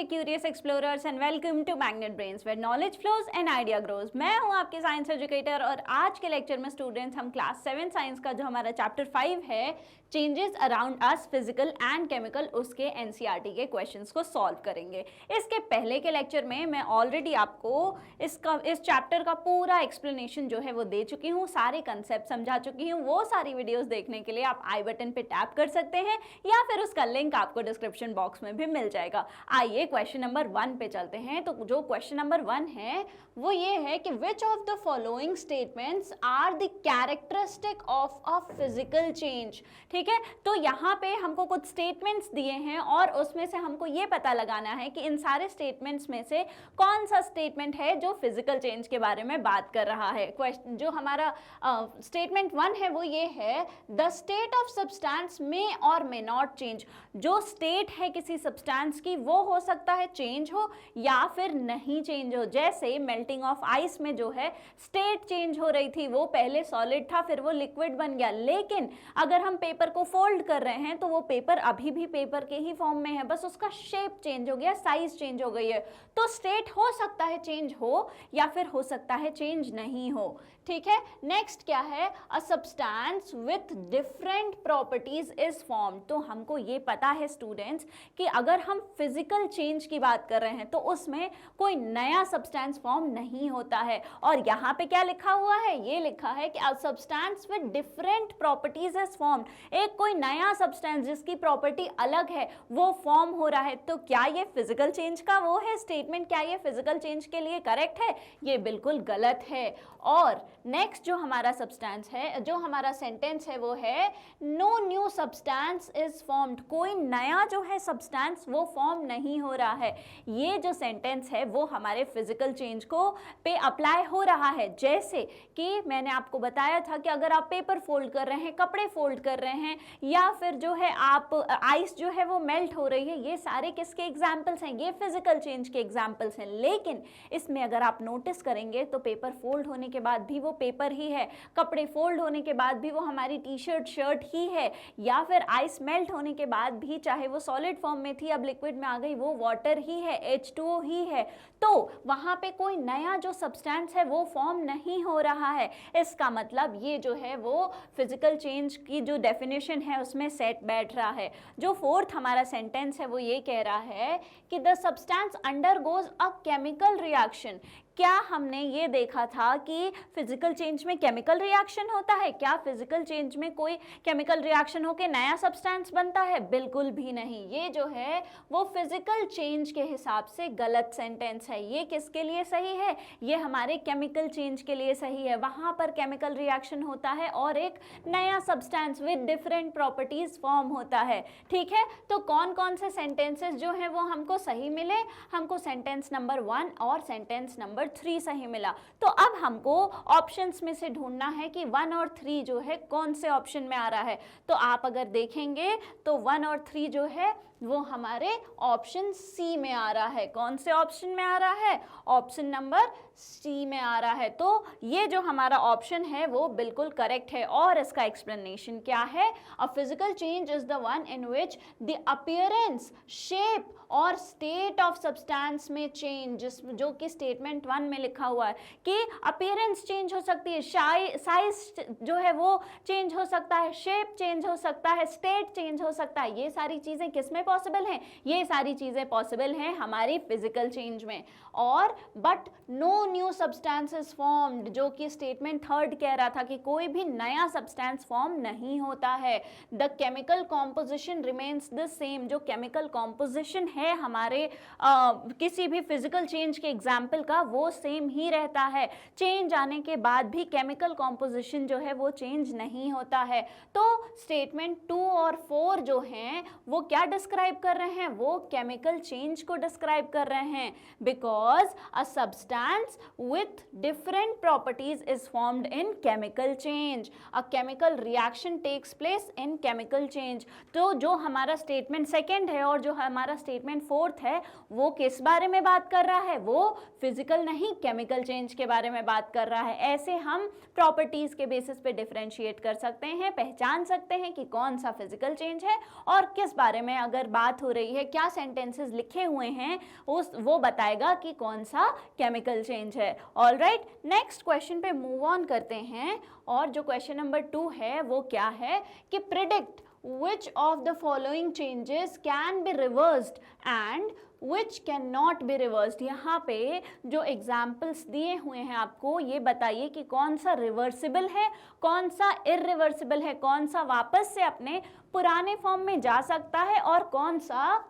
नमस्ते curious explorers and welcome to Magnet Brains where knowledge flows and idea grows. मैं हूं आपके science educator और आज के लेक्चर में स्टूडेंट्स हम क्लास 7 साइंस का जो हमारा चैप्टर 5 है changes around us physical and chemical उसके एनसीईआरटी के क्वेश्चंस को सॉल्व करेंगे। इसके पहले के लेक्चर में मैं ऑलरेडी आपको इस चैप्टर का पूरा एक्सप्लेनेशन जो है वो दे चुकी हूँ, सारे कंसेप्ट समझा चुकी हूँ। वो सारी वीडियोस देखने के लिए आप आई बटन पे टैप कर सकते हैं या फिर उसका लिंक आपको डिस्क्रिप्शन बॉक्स में भी मिल जाएगा। आइए क्वेश्चन नंबर 1 पे चलते हैं। तो जो क्वेश्चन नंबर 1 है वो ये है कि which of the following statements are the characteristic of a physical change. ठीक है, तो यहाँ पे हमको कुछ स्टेटमेंट्स दिए हैं और उसमें से हमको ये पता लगाना है कि इन सारे स्टेटमेंट्स में से कौन सा स्टेटमेंट है जो फिजिकल चेंज के बारे में बात कर रहा है। क्वेश्चन जो हमारा स्टेटमेंट 1 है वो ये है, द स्टेट ऑफ सब्सटेंस मे और मे नॉट चेंज। जो स्टेट है किसी सब्सटेंस की वो हो सकता है चेंज हो या फिर नहीं चेंज हो। जैसे मेल्टिंग ऑफ आइस में जो है स्टेट चेंज हो रही थी, वो पहले सॉलिड था फिर वो लिक्विड बन गया, लेकिन अगर हम पेपर को फोल्ड कर रहे हैं तो वो पेपर अभी भी पेपर के ही फॉर्म में है, बस उसका शेप चेंज हो गया, साइज चेंज हो गई है। तो स्टेट हो सकता है चेंज हो या फिर हो सकता है चेंज नहीं हो। ठीक है, नेक्स्ट क्या है, अ substance with different properties is form. तो हमको ये पता है स्टूडेंट्स कि अगर हम फिजिकल चेंज की बात कर रहे हैं तो उसमें कोई नया सब्सटेंस फॉर्म नहीं होता है। और यहाँ पे क्या लिखा हुआ है, ये लिखा है कि अ substance with different properties is form. एक कोई नया सब्सटेंस जिसकी प्रॉपर्टी अलग है वो फॉर्म हो रहा है। तो क्या ये फिजिकल चेंज का वो है स्टेटमेंट, क्या ये फिजिकल चेंज के लिए करेक्ट है? ये बिल्कुल गलत है। और नेक्स्ट जो हमारा सब्सटेंस है, जो हमारा सेंटेंस है वो है, no new substance is formed. कोई नया जो है सब्सटेंस वो फॉर्म नहीं हो रहा है। ये जो सेंटेंस है वो हमारे फिजिकल चेंज को पे अप्लाई हो रहा है। जैसे कि मैंने आपको बताया था कि अगर आप पेपर फोल्ड कर रहे हैं, कपड़े फोल्ड कर रहे हैं या फिर जो है आप आइस जो है वो मेल्ट हो रही है, ये सारे किसके एग्जाम्पल्स हैं? ये फिजिकल चेंज के एग्जाम्पल्स हैं। लेकिन इसमें अगर आप नोटिस करेंगे तो पेपर फोल्ड होने के बाद भी वो पेपर ही है, कपड़े फोल्ड होने के बाद भी वो हमारी टी शर्ट शर्ट ही है, या फिर आइस मेल्ट होने के बाद भी चाहे वो सॉलिड फॉर्म में थी अब लिक्विड में आ गई वो वाटर ही है, H2O ही है। तो वहां पे कोई नया जो सब्सटेंस है वो फॉर्म नहीं हो रहा है। इसका मतलब ये जो है वो फिजिकल चेंज की जो डेफिनेशन है उसमें सेट बैठ रहा है। जो फोर्थ हमारा सेंटेंस है वो ये कह रहा है कि the substance undergoes a chemical reaction. क्या हमने ये देखा था कि फिजिकल चेंज में केमिकल रिएक्शन होता है? क्या फिजिकल चेंज में कोई केमिकल रिएक्शन होकर नया सब्सटेंस बनता है? बिल्कुल भी नहीं। ये जो है वो फिजिकल चेंज के हिसाब से गलत सेंटेंस है। ये किसके लिए सही है? ये हमारे केमिकल चेंज के लिए सही है। वहां पर केमिकल रिएक्शन होता है और एक नया substance with different properties form होता है। ठीक है, तो कौन कौन से सेंटेंसेस जो है वो हमको सही मिले? हमको सेंटेंस नंबर 1 और सेंटेंस नंबर 3 सही मिला। तो अब हमको ऑप्शंस में से ढूंढना है कि 1 और 3 जो है कौन से ऑप्शन में आ रहा है। तो आप अगर देखेंगे तो 1 और 3 जो है वो हमारे ऑप्शन सी में आ रहा है। कौन से ऑप्शन में आ रहा है? ऑप्शन नंबर सी में आ रहा है। तो ये जो हमारा ऑप्शन है वो बिल्कुल करेक्ट है। और इसका एक्सप्लेनेशन क्या है? अ physical change is the one in which the appearance, shape और स्टेट ऑफ सब्सटेंस में चेंज, जो कि स्टेटमेंट 1 में लिखा हुआ है कि अपीयरेंस चेंज हो सकती है, साइज जो है वो चेंज हो सकता है, शेप चेंज हो सकता है, स्टेट चेंज हो सकता है। ये सारी चीजें किसमें पॉसिबल हैं? ये सारी चीजें पॉसिबल हैं हमारी फिजिकल चेंज में। और but no new substance is formed, जो कि स्टेटमेंट 3 कह रहा था कि कोई भी नया सब्सटेंस फॉर्म नहीं होता है। The chemical composition remains the same. जो केमिकल कॉम्पोजिशन है हमारे किसी भी फिजिकल चेंज के एग्जाम्पल का वो सेम ही रहता है। चेंज आने के बाद भी केमिकल कॉम्पोजिशन जो है वो चेंज नहीं होता है। तो स्टेटमेंट 2 और 4 जो हैं वो क्या डिस्क्राइब कर रहे हैं? वो केमिकल चेंज को डिस्क्राइब कर रहे हैं। Because a substance with different properties is formed in chemical change, a chemical reaction takes place in chemical change. तो जो हमारा स्टेटमेंट 2 है और जो हमारा स्टेटमेंट 4 है वो किस बारे में बात कर रहा है? वो फिजिकल नहीं केमिकल चेंज के बारे में बात कर रहा है। ऐसे हम प्रॉपर्टीज के बेसिस पे डिफरेंशिएट कर सकते हैं, पहचान सकते हैं कि कौन सा फिजिकल चेंज है और किस बारे में अगर बात हो रही है, क्या सेंटेंसेस लिखे हुए हैं, वो बताएगा कि कौन सा केमिकल चेंज है। ऑलराइट, नेक्स्ट क्वेश्चन पे मूव ऑन करते हैं। और जो क्वेश्चन नंबर 2 है वो क्या है कि predict which of the following changes can be reversed and which cannot be reversed। यहाँ पे जो एग्जाम्पल्स दिए हुए हैं आपको, ये बताइए कि कौन सा रिवर्सिबल है, कौन सा इरिवर्सिबल है, कौन सा वापस से अपने पुराने फॉर्म में जा सकता है और कौन सा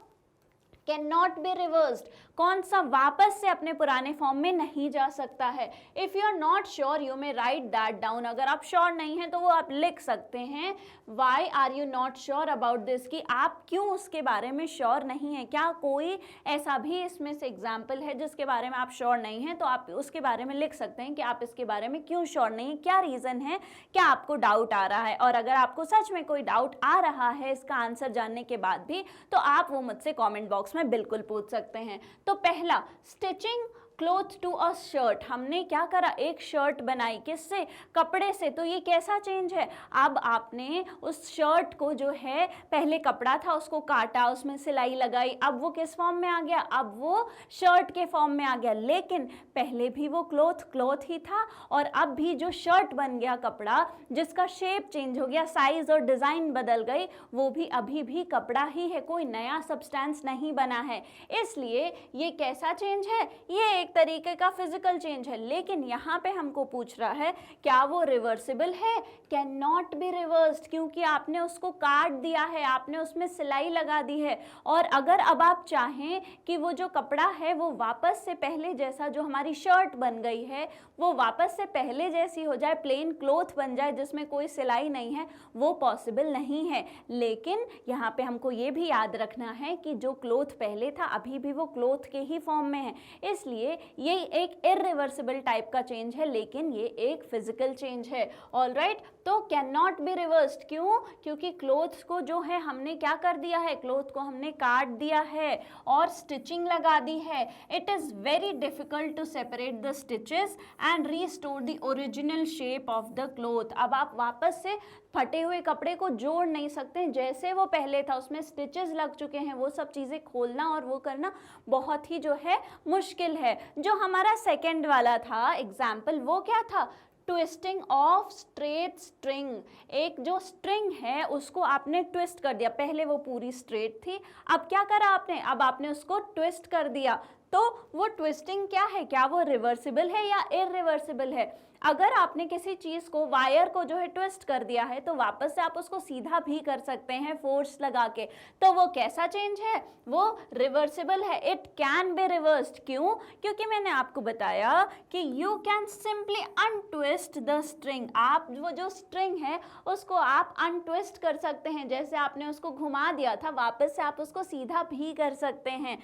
कैन नॉट बी रिवर्स्ड, कौन सा वापस से अपने पुराने फॉर्म में नहीं जा सकता है। If you are not sure you may write that down. अगर आप श्योर नहीं हैं तो वो आप लिख सकते हैं why are you not sure about this, कि आप क्यों उसके बारे में श्योर नहीं हैं। क्या कोई ऐसा भी इसमें से एग्जाम्पल है जिसके बारे में आप श्योर नहीं हैं, तो आप उसके बारे में लिख सकते हैं कि आप इसके बारे में क्यों श्योर नहीं हैं, क्या रीज़न है, क्या आपको डाउट आ रहा है। और अगर आपको सच में कोई डाउट आ रहा है इसका आंसर जानने के बाद भी, तो आप वो मुझसे कॉमेंट बॉक्स में बिल्कुल पूछ सकते हैं। तो पहला, stitching cloth to a shirt, हमने क्या करा, एक शर्ट बनाई, किससे, कपड़े से। तो ये कैसा चेंज है, अब आपने उस शर्ट को जो है, पहले कपड़ा था उसको काटा, उसमें सिलाई लगाई, अब वो किस फॉर्म में आ गया, अब वो शर्ट के फॉर्म में आ गया। लेकिन पहले भी वो क्लोथ ही था और अब भी जो शर्ट बन गया कपड़ा, जिसका शेप चेंज हो गया, साइज और डिज़ाइन बदल गई, वो भी अभी भी कपड़ा ही है, कोई नया सब्सटेंस नहीं बना है। इसलिए ये कैसा चेंज है, ये एक तरीके का फिजिकल चेंज है। लेकिन यहाँ पे हमको पूछ रहा है क्या वो रिवर्सिबल है, कैन नॉट बी रिवर्स्ड, क्योंकि आपने उसको काट दिया है, आपने उसमें सिलाई लगा दी है। और अगर अब आप चाहें कि वो जो कपड़ा है वो वापस से पहले जैसा, जो हमारी शर्ट बन गई है वो वापस से पहले जैसी हो जाए, प्लेन क्लोथ बन जाए जिसमें कोई सिलाई नहीं है, वो पॉसिबल नहीं है। लेकिन यहाँ पे हमको ये भी याद रखना है कि जो क्लोथ पहले था अभी भी वो क्लोथ के ही फॉर्म में है, इसलिए ये एक इरिवर्सिबल टाइप का चेंज है, लेकिन ये एक फिजिकल चेंज है। ऑलराइट, तो कैन नॉट बी रिवर्स्ड, क्यों, क्योंकि क्लोथ को जो है हमने क्या कर दिया है, क्लोथ को हमने काट दिया है और स्टिचिंग लगा दी है। It is very difficult to separate the stitches and restore the original shape of the cloth. अब आप वापस से फटे हुए कपड़े को जोड़ नहीं सकते, जैसे वो पहले था उसमें स्टिचेस लग चुके हैं, वो सब चीज़ें खोलना और वो करना बहुत ही जो है मुश्किल है। जो हमारा सेकंड वाला था एग्जाम्पल, वो क्या था, ट्विस्टिंग ऑफ स्ट्रेट स्ट्रिंग। एक जो स्ट्रिंग है उसको आपने ट्विस्ट कर दिया, पहले वो पूरी स्ट्रेट थी, अब क्या करा आपने, अब आपने उसको ट्विस्ट कर दिया। तो वो ट्विस्टिंग क्या है, क्या वो रिवर्सिबल है या इरिवर्सिबल है। अगर आपने किसी चीज़ को, वायर को जो है ट्विस्ट कर दिया है, तो वापस से आप उसको सीधा भी कर सकते हैं फोर्स लगा के। तो वो कैसा चेंज है, वो रिवर्सिबल है, इट कैन बी रिवर्स्ड। क्यों, क्योंकि मैंने आपको बताया कि you can simply untwist the string. आप वो जो स्ट्रिंग है उसको आप अनट्विस्ट कर सकते हैं, जैसे आपने उसको घुमा दिया था, वापस से आप उसको सीधा भी कर सकते हैं।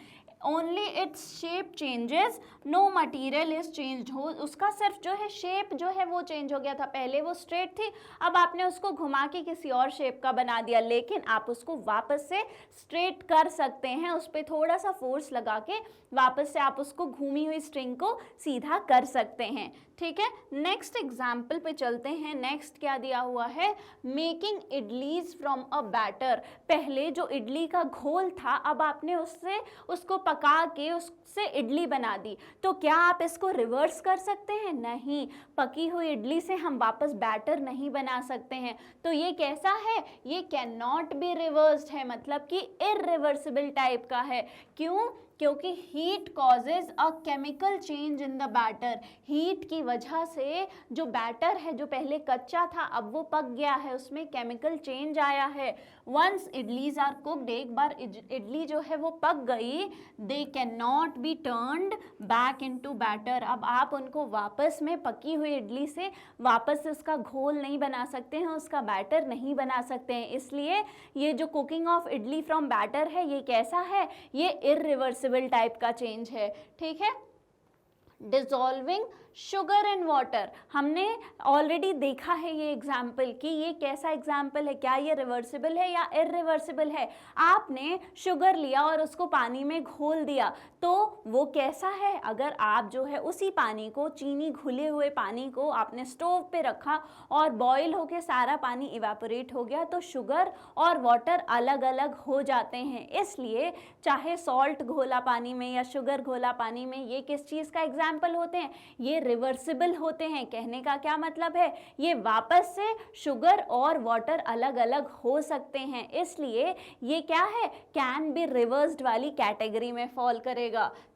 Only its shape changes, no material is change. हो उसका सिर्फ जो है शेप जो है वो चेंज हो गया था, पहले वो स्ट्रेट थी, अब आपने उसको घुमा के किसी और शेप का बना दिया, लेकिन आप उसको वापस से स्ट्रेट कर सकते हैं, उस पर थोड़ा सा फोर्स लगा के वापस से आप उसको घूमी हुई स्ट्रिंग को सीधा कर सकते हैं। ठीक है, नेक्स्ट एग्जाम्पल पे चलते हैं। नेक्स्ट क्या दिया हुआ है, making idlis from a batter. पहले जो इडली का घोल था, अब आपने उसको पका के उससे इडली बना दी। तो क्या आप इसको रिवर्स कर सकते हैं, नहीं, पकी हुई इडली से हम वापस बैटर नहीं बना सकते हैं। तो ये कैसा है, ये कैन नॉट बी रिवर्स्ड है, मतलब कि इरिवर्सिबल टाइप का है। क्यों, क्योंकि heat causes a chemical change in the batter. Heat की वजह से जो बैटर है, जो पहले कच्चा था अब वो पक गया है, उसमें केमिकल चेंज आया है। वंस इडलीज आर कुक्ड, एक बार इडली जो है वो पक गई, they can not be turned back into batter. अब आप उनको वापस में पकी हुई इडली से वापस से उसका घोल नहीं बना सकते हैं, उसका बैटर नहीं बना सकते हैं। इसलिए ये जो cooking of idli from batter है, ये कैसा है, ये इरिवर्सिबल टाइप का चेंज है। ठीक है, डिसॉल्विंग शुगर इन वाटर, हमने ऑलरेडी देखा है ये एग्जाम्पल कि ये कैसा एग्जाम्पल है, क्या ये रिवर्सिबल है या इरिवर्सिबल है। आपने शुगर लिया और उसको पानी में घोल दिया तो वो कैसा है, अगर आप जो है उसी पानी को, चीनी घुले हुए पानी को आपने स्टोव पे रखा और बॉईल होके सारा पानी इवेपोरेट हो गया तो शुगर और वाटर अलग अलग हो जाते हैं। इसलिए चाहे सॉल्ट घोला पानी में या शुगर घोला पानी में, ये किस चीज़ का एग्जाम्पल होते हैं, ये रिवर्सिबल होते हैं। कहने का क्या मतलब है, ये वापस से शुगर और वाटर अलग अलग हो सकते हैं, इसलिए ये क्या है, कैन बी रिवर्स्ड वाली कैटेगरी में फॉल करेगा।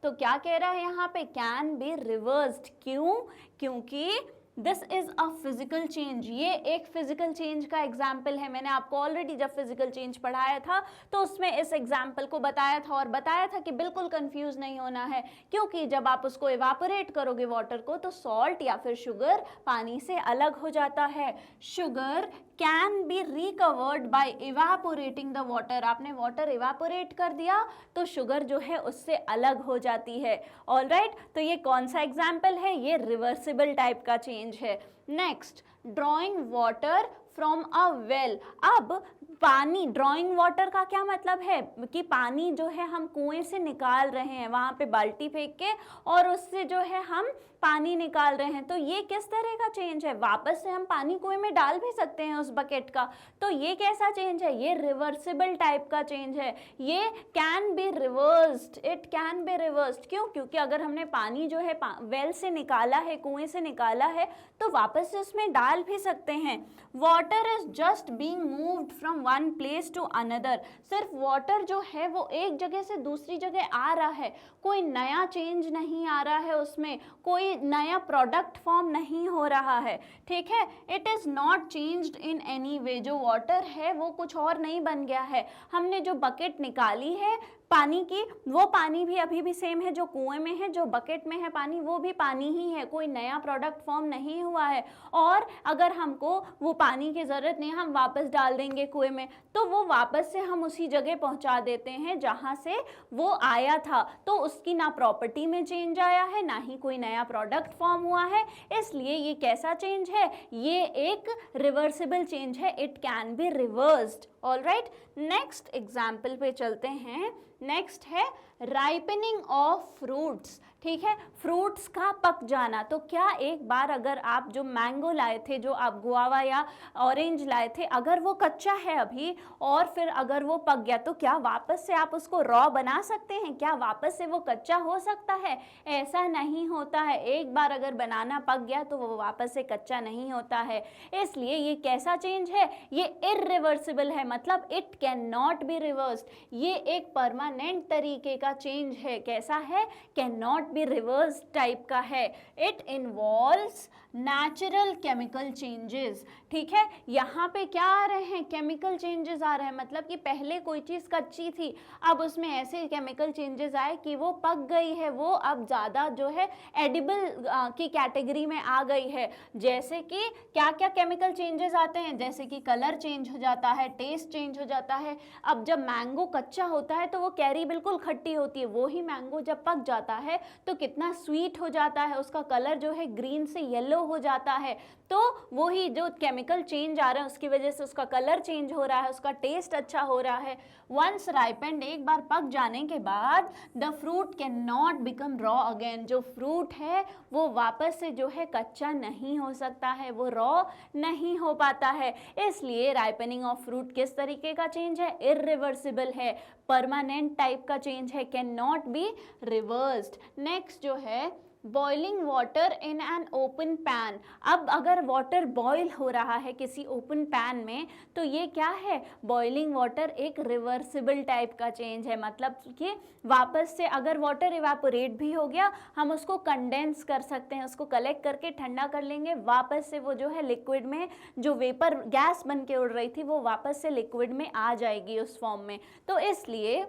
तो क्या कह रहा है यहाँ पे, कैन बी रिवर्स्ड, क्यों, क्योंकि this is a physical change, ये एक फिजिकल चेंज का एग्जाम्पल है। मैंने आपको ऑलरेडी जब फिजिकल चेंज पढ़ाया था तो उसमें इस एग्जाम्पल को बताया था और बताया था कि बिल्कुल कंफ्यूज नहीं होना है, क्योंकि जब आप उसको इवापोरेट करोगे वाटर को तो सॉल्ट या फिर शुगर पानी से अलग हो जाता है। Sugar can be recovered by evaporating the water, आपने वाटर इवापोरेट कर दिया तो शुगर जो है उससे अलग हो जाती है। ऑलराइट, तो ये कौन सा एग्जाम्पल है, ये रिवर्सिबल टाइप का चेंज है। Next, drawing water from a well. अब पानी, ड्रॉइंग वाटर का क्या मतलब है कि पानी जो है हम कुएं से निकाल रहे हैं, वहाँ पे बाल्टी फेंक के और उससे जो है हम पानी निकाल रहे हैं, तो ये किस तरह का चेंज है, वापस से हम पानी कुएं में डाल भी सकते हैं उस बकेट का, तो ये कैसा चेंज है, ये रिवर्सिबल टाइप का चेंज है, ये can be reversed, it can be reversed. क्यों, क्योंकि अगर हमने पानी जो है वेल से निकाला है, कुएं से निकाला है, तो वापस से उसमें डाल भी सकते हैं। Water is just being moved from one place to another, सिर्फ वाटर जो है वो एक जगह से दूसरी जगह आ रहा है, कोई नया चेंज नहीं आ रहा है, उसमें कोई नया प्रोडक्ट फॉर्म नहीं हो रहा है, ठीक है। It is not changed in any way, जो वाटर है वो कुछ और नहीं बन गया है। हमने जो बकेट निकाली है पानी की, वो पानी भी अभी भी सेम है जो कुएं में है, जो बकेट में है पानी वो भी पानी ही है, कोई नया प्रोडक्ट फॉर्म नहीं हुआ है। और अगर हमको वो पानी की ज़रूरत नहीं, हम वापस डाल देंगे कुएं में, तो वो वापस से हम उसी जगह पहुंचा देते हैं जहां से वो आया था, तो उसकी ना प्रॉपर्टी में चेंज आया है, ना ही कोई नया प्रोडक्ट फॉर्म हुआ है, इसलिए ये कैसा चेंज है, ये एक रिवर्सिबल चेंज है, it can be reversed. Alright, next example पे चलते हैं। नेक्स्ट है राइपनिंग ऑफ फ्रूट्स, ठीक है, फ्रूट्स का पक जाना। तो क्या एक बार अगर आप जो मैंगो लाए थे, जो आप गुआवा या ऑरेंज लाए थे, अगर वो कच्चा है अभी और फिर अगर वो पक गया तो क्या वापस से आप उसको रॉ बना सकते हैं, क्या वापस से वो कच्चा हो सकता है, ऐसा नहीं होता है। एक बार अगर बनाना पक गया तो वो वापस से कच्चा नहीं होता है, इसलिए ये कैसा चेंज है, ये इरिवर्सिबल है, मतलब it can not be reversed, ये एक परमानेंट तरीके का चेंज है। कैसा है, can not be reverse type का है। It involves natural chemical changes, ठीक है, यहाँ पे क्या आ रहे हैं, केमिकल चेंजेस आ रहे हैं, मतलब कि पहले कोई चीज़ कच्ची थी, अब उसमें ऐसे केमिकल चेंजेस आए कि वो पक गई है, वो अब ज़्यादा जो है एडिबल की कैटेगरी में आ गई है। जैसे कि क्या क्या केमिकल चेंजेस आते हैं, जैसे कि कलर चेंज हो जाता है, टेस्ट चेंज हो जाता है। अब जब मैंगो कच्चा होता है तो वो कैरी बिल्कुल खट्टी होती है, वही मैंगो जब पक जाता है तो कितना स्वीट हो जाता है, उसका कलर जो है ग्रीन से येलो हो जाता है। तो वही जो केमिकल चेंज आ रहा है उसकी वजह से उसका कलर चेंज हो रहा है, उसका टेस्ट अच्छा हो रहा है। वंस राइपेंड, एक बार पक जाने के बाद, the fruit can not become raw again, जो फ्रूट है वो वापस से जो है कच्चा नहीं हो सकता है, वो रॉ नहीं हो पाता है। इसलिए राइपनिंग ऑफ फ्रूट किस तरीके का चेंज है, इरिवर्सिबल है, परमानेंट टाइप का चेंज है, can not be reversed. Next जो है boiling water in an open pan. अब अगर वाटर बॉयल हो रहा है किसी ओपन पैन में तो ये क्या है, बॉइलिंग वाटर एक रिवर्सिबल टाइप का चेंज है, मतलब कि वापस से अगर वाटर इवापोरेट भी हो गया हम उसको कंडेंस कर सकते हैं, उसको कलेक्ट करके ठंडा कर लेंगे, वापस से वो जो है लिक्विड में, जो वेपर गैस बन के उड़ रही थी वो वापस से लिक्विड में आ जाएगी उस फॉर्म में। तो इसलिए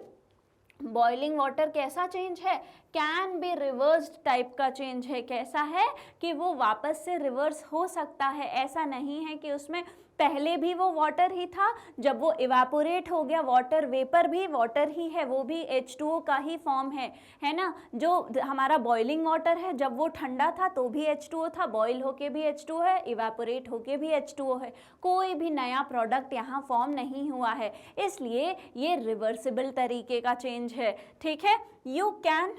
बॉइलिंग वाटर कैसा चेंज है, कैन बी रिवर्स्ड टाइप का चेंज है। कैसा है कि वो वापस से रिवर्स हो सकता है, ऐसा नहीं है कि उसमें पहले भी वो वाटर ही था, जब वो इवापोरेट हो गया वाटर वेपर भी वाटर ही है, वो भी H2O का ही फॉर्म है ना। जो हमारा बॉइलिंग वाटर है जब वो ठंडा था तो भी H2O था, बॉयल होके भी H2O है, इवापोरेट होके भी H2O है, कोई भी नया प्रोडक्ट यहाँ फॉर्म नहीं हुआ है, इसलिए ये रिवर्सिबल तरीके का चेंज है। ठीक है, you can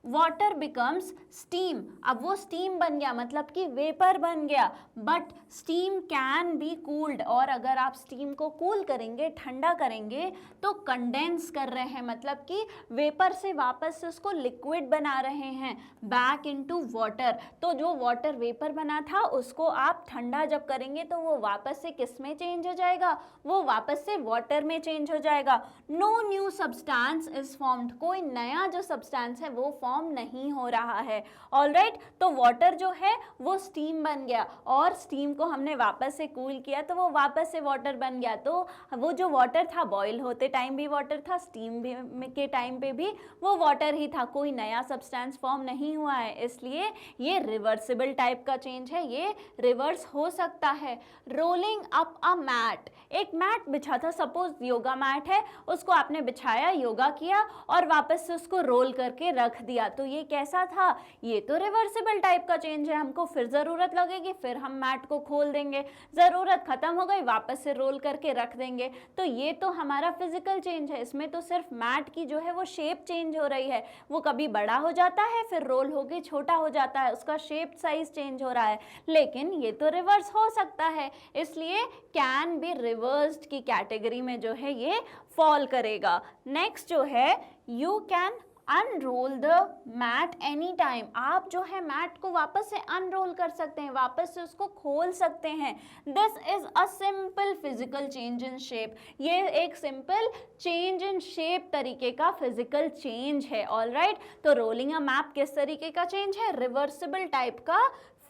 water becomes steam, अब वो स्टीम बन गया मतलब कि वेपर बन गया, but steam can be cooled, और अगर आप स्टीम को कूल करेंगे ठंडा करेंगे तो कंडेंस कर रहे हैं, मतलब कि वेपर से वापस से उसको लिक्विड बना रहे हैं बैक इनटू वाटर। तो जो वाटर वेपर बना था उसको आप ठंडा जब करेंगे तो वो वापस से किस में चेंज हो जाएगा, वो वापस से वाटर में चेंज हो जाएगा। No new substance is formed, कोई नया जो सब्सटेंस है वो फॉर्म नहीं हो रहा है। ऑलराइट, तो वाटर जो है वो स्टीम बन गया और स्टीम को हमने वापस से कूल किया तो वो वापस से वाटर बन गया। तो वो जो वाटर था बॉईल होते टाइम भी वाटर था, स्टीम भी के टाइम पे भी वो वाटर ही था, कोई नया सब्सटेंस फॉर्म नहीं हुआ है, इसलिए ये रिवर्सिबल टाइप का चेंज है, ये रिवर्स हो सकता है। रोलिंग अप अ मैट, एक मैट बिछा था, सपोज योगा मैट है, उसको आपने बिछाया, योगा किया और वापस से उसको रोल करके रख दिया, तो ये कैसा था, ये तो रिवर्सिबल टाइप का चेंज है। हमको फिर ज़रूरत लगेगी, फिर हम मैट को खोल देंगे, ज़रूरत ख़त्म हो गई वापस से रोल करके रख देंगे, तो ये तो हमारा फिजिकल चेंज है। इसमें तो सिर्फ मैट की जो है वो शेप चेंज हो रही है, वो कभी बड़ा हो जाता है फिर रोल होके छोटा हो जाता है, उसका शेप साइज चेंज हो रहा है, लेकिन ये तो रिवर्स हो सकता है, इसलिए कैन बी रिवर्स्ड की कैटेगरी में जो है ये फॉल करेगा। नेक्स्ट जो है, you can unroll the mat any time, आप जो है मैट को वापस से अनरोल कर सकते हैं, वापस से उसको खोल सकते हैं। This is a simple physical change in shape, ये एक सिंपल चेंज इन शेप तरीके का फिजिकल चेंज है। ऑलराइट, तो रोलिंग अ मैप किस तरीके का चेंज है, रिवर्सिबल टाइप का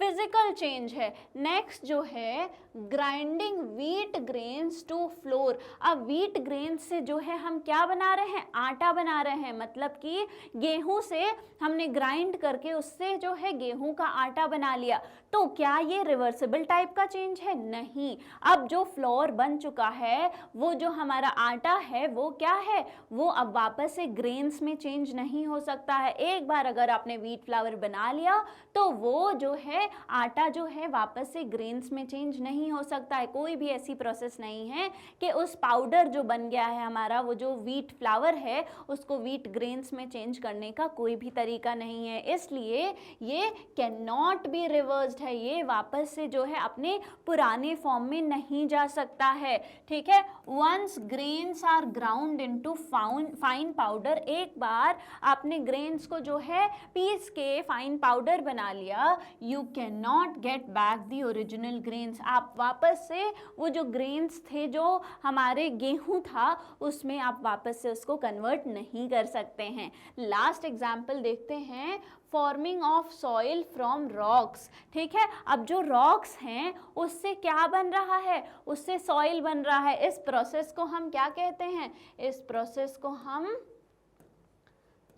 फिजिकल चेंज है। नेक्स्ट जो है, grinding wheat grains to flour, अब व्हीट ग्रेन्स से जो है हम क्या बना रहे हैं, आटा बना रहे हैं, मतलब कि गेहूं से हमने ग्राइंड करके उससे जो है गेहूं का आटा बना लिया, तो क्या ये रिवर्सिबल टाइप का चेंज है, नहीं। अब जो फ्लोर बन चुका है, वो जो हमारा आटा है वो क्या है, वो अब वापस से ग्रेन्स में चेंज नहीं हो सकता है। एक बार अगर आपने व्हीट फ्लावर बना लिया तो वो जो है आटा जो है वापस से ग्रेन्स में चेंज नहीं हो सकता है, कोई भी ऐसी प्रोसेस नहीं है कि उस पाउडर जो बन गया है हमारा, वो जो व्हीट फ्लावर है, उसको व्हीट ग्रेन्स में चेंज करने का कोई भी तरीका नहीं है, इसलिए ये कैन नॉट बी रिवर्स्ड है, ये वापस से जो है अपने पुराने फॉर्म में नहीं जा सकता है। ठीक है, once grains are ground into fine powder, एक बार आपने ग्रेन्स को जो है पीस के फाइन पाउडर बना लिया, you can not get back the original grains, आप वापस से वो जो ग्रेन्स थे जो हमारे गेहूं था उसमें आप वापस से उसको कन्वर्ट नहीं कर सकते हैं। लास्ट एग्जाम्पल देखते हैं, forming of soil from rocks. ठीक है, अब जो रॉक्स हैं उससे क्या बन रहा है, उससे सॉइल बन रहा है, इस प्रोसेस को हम क्या कहते हैं, इस प्रोसेस को हम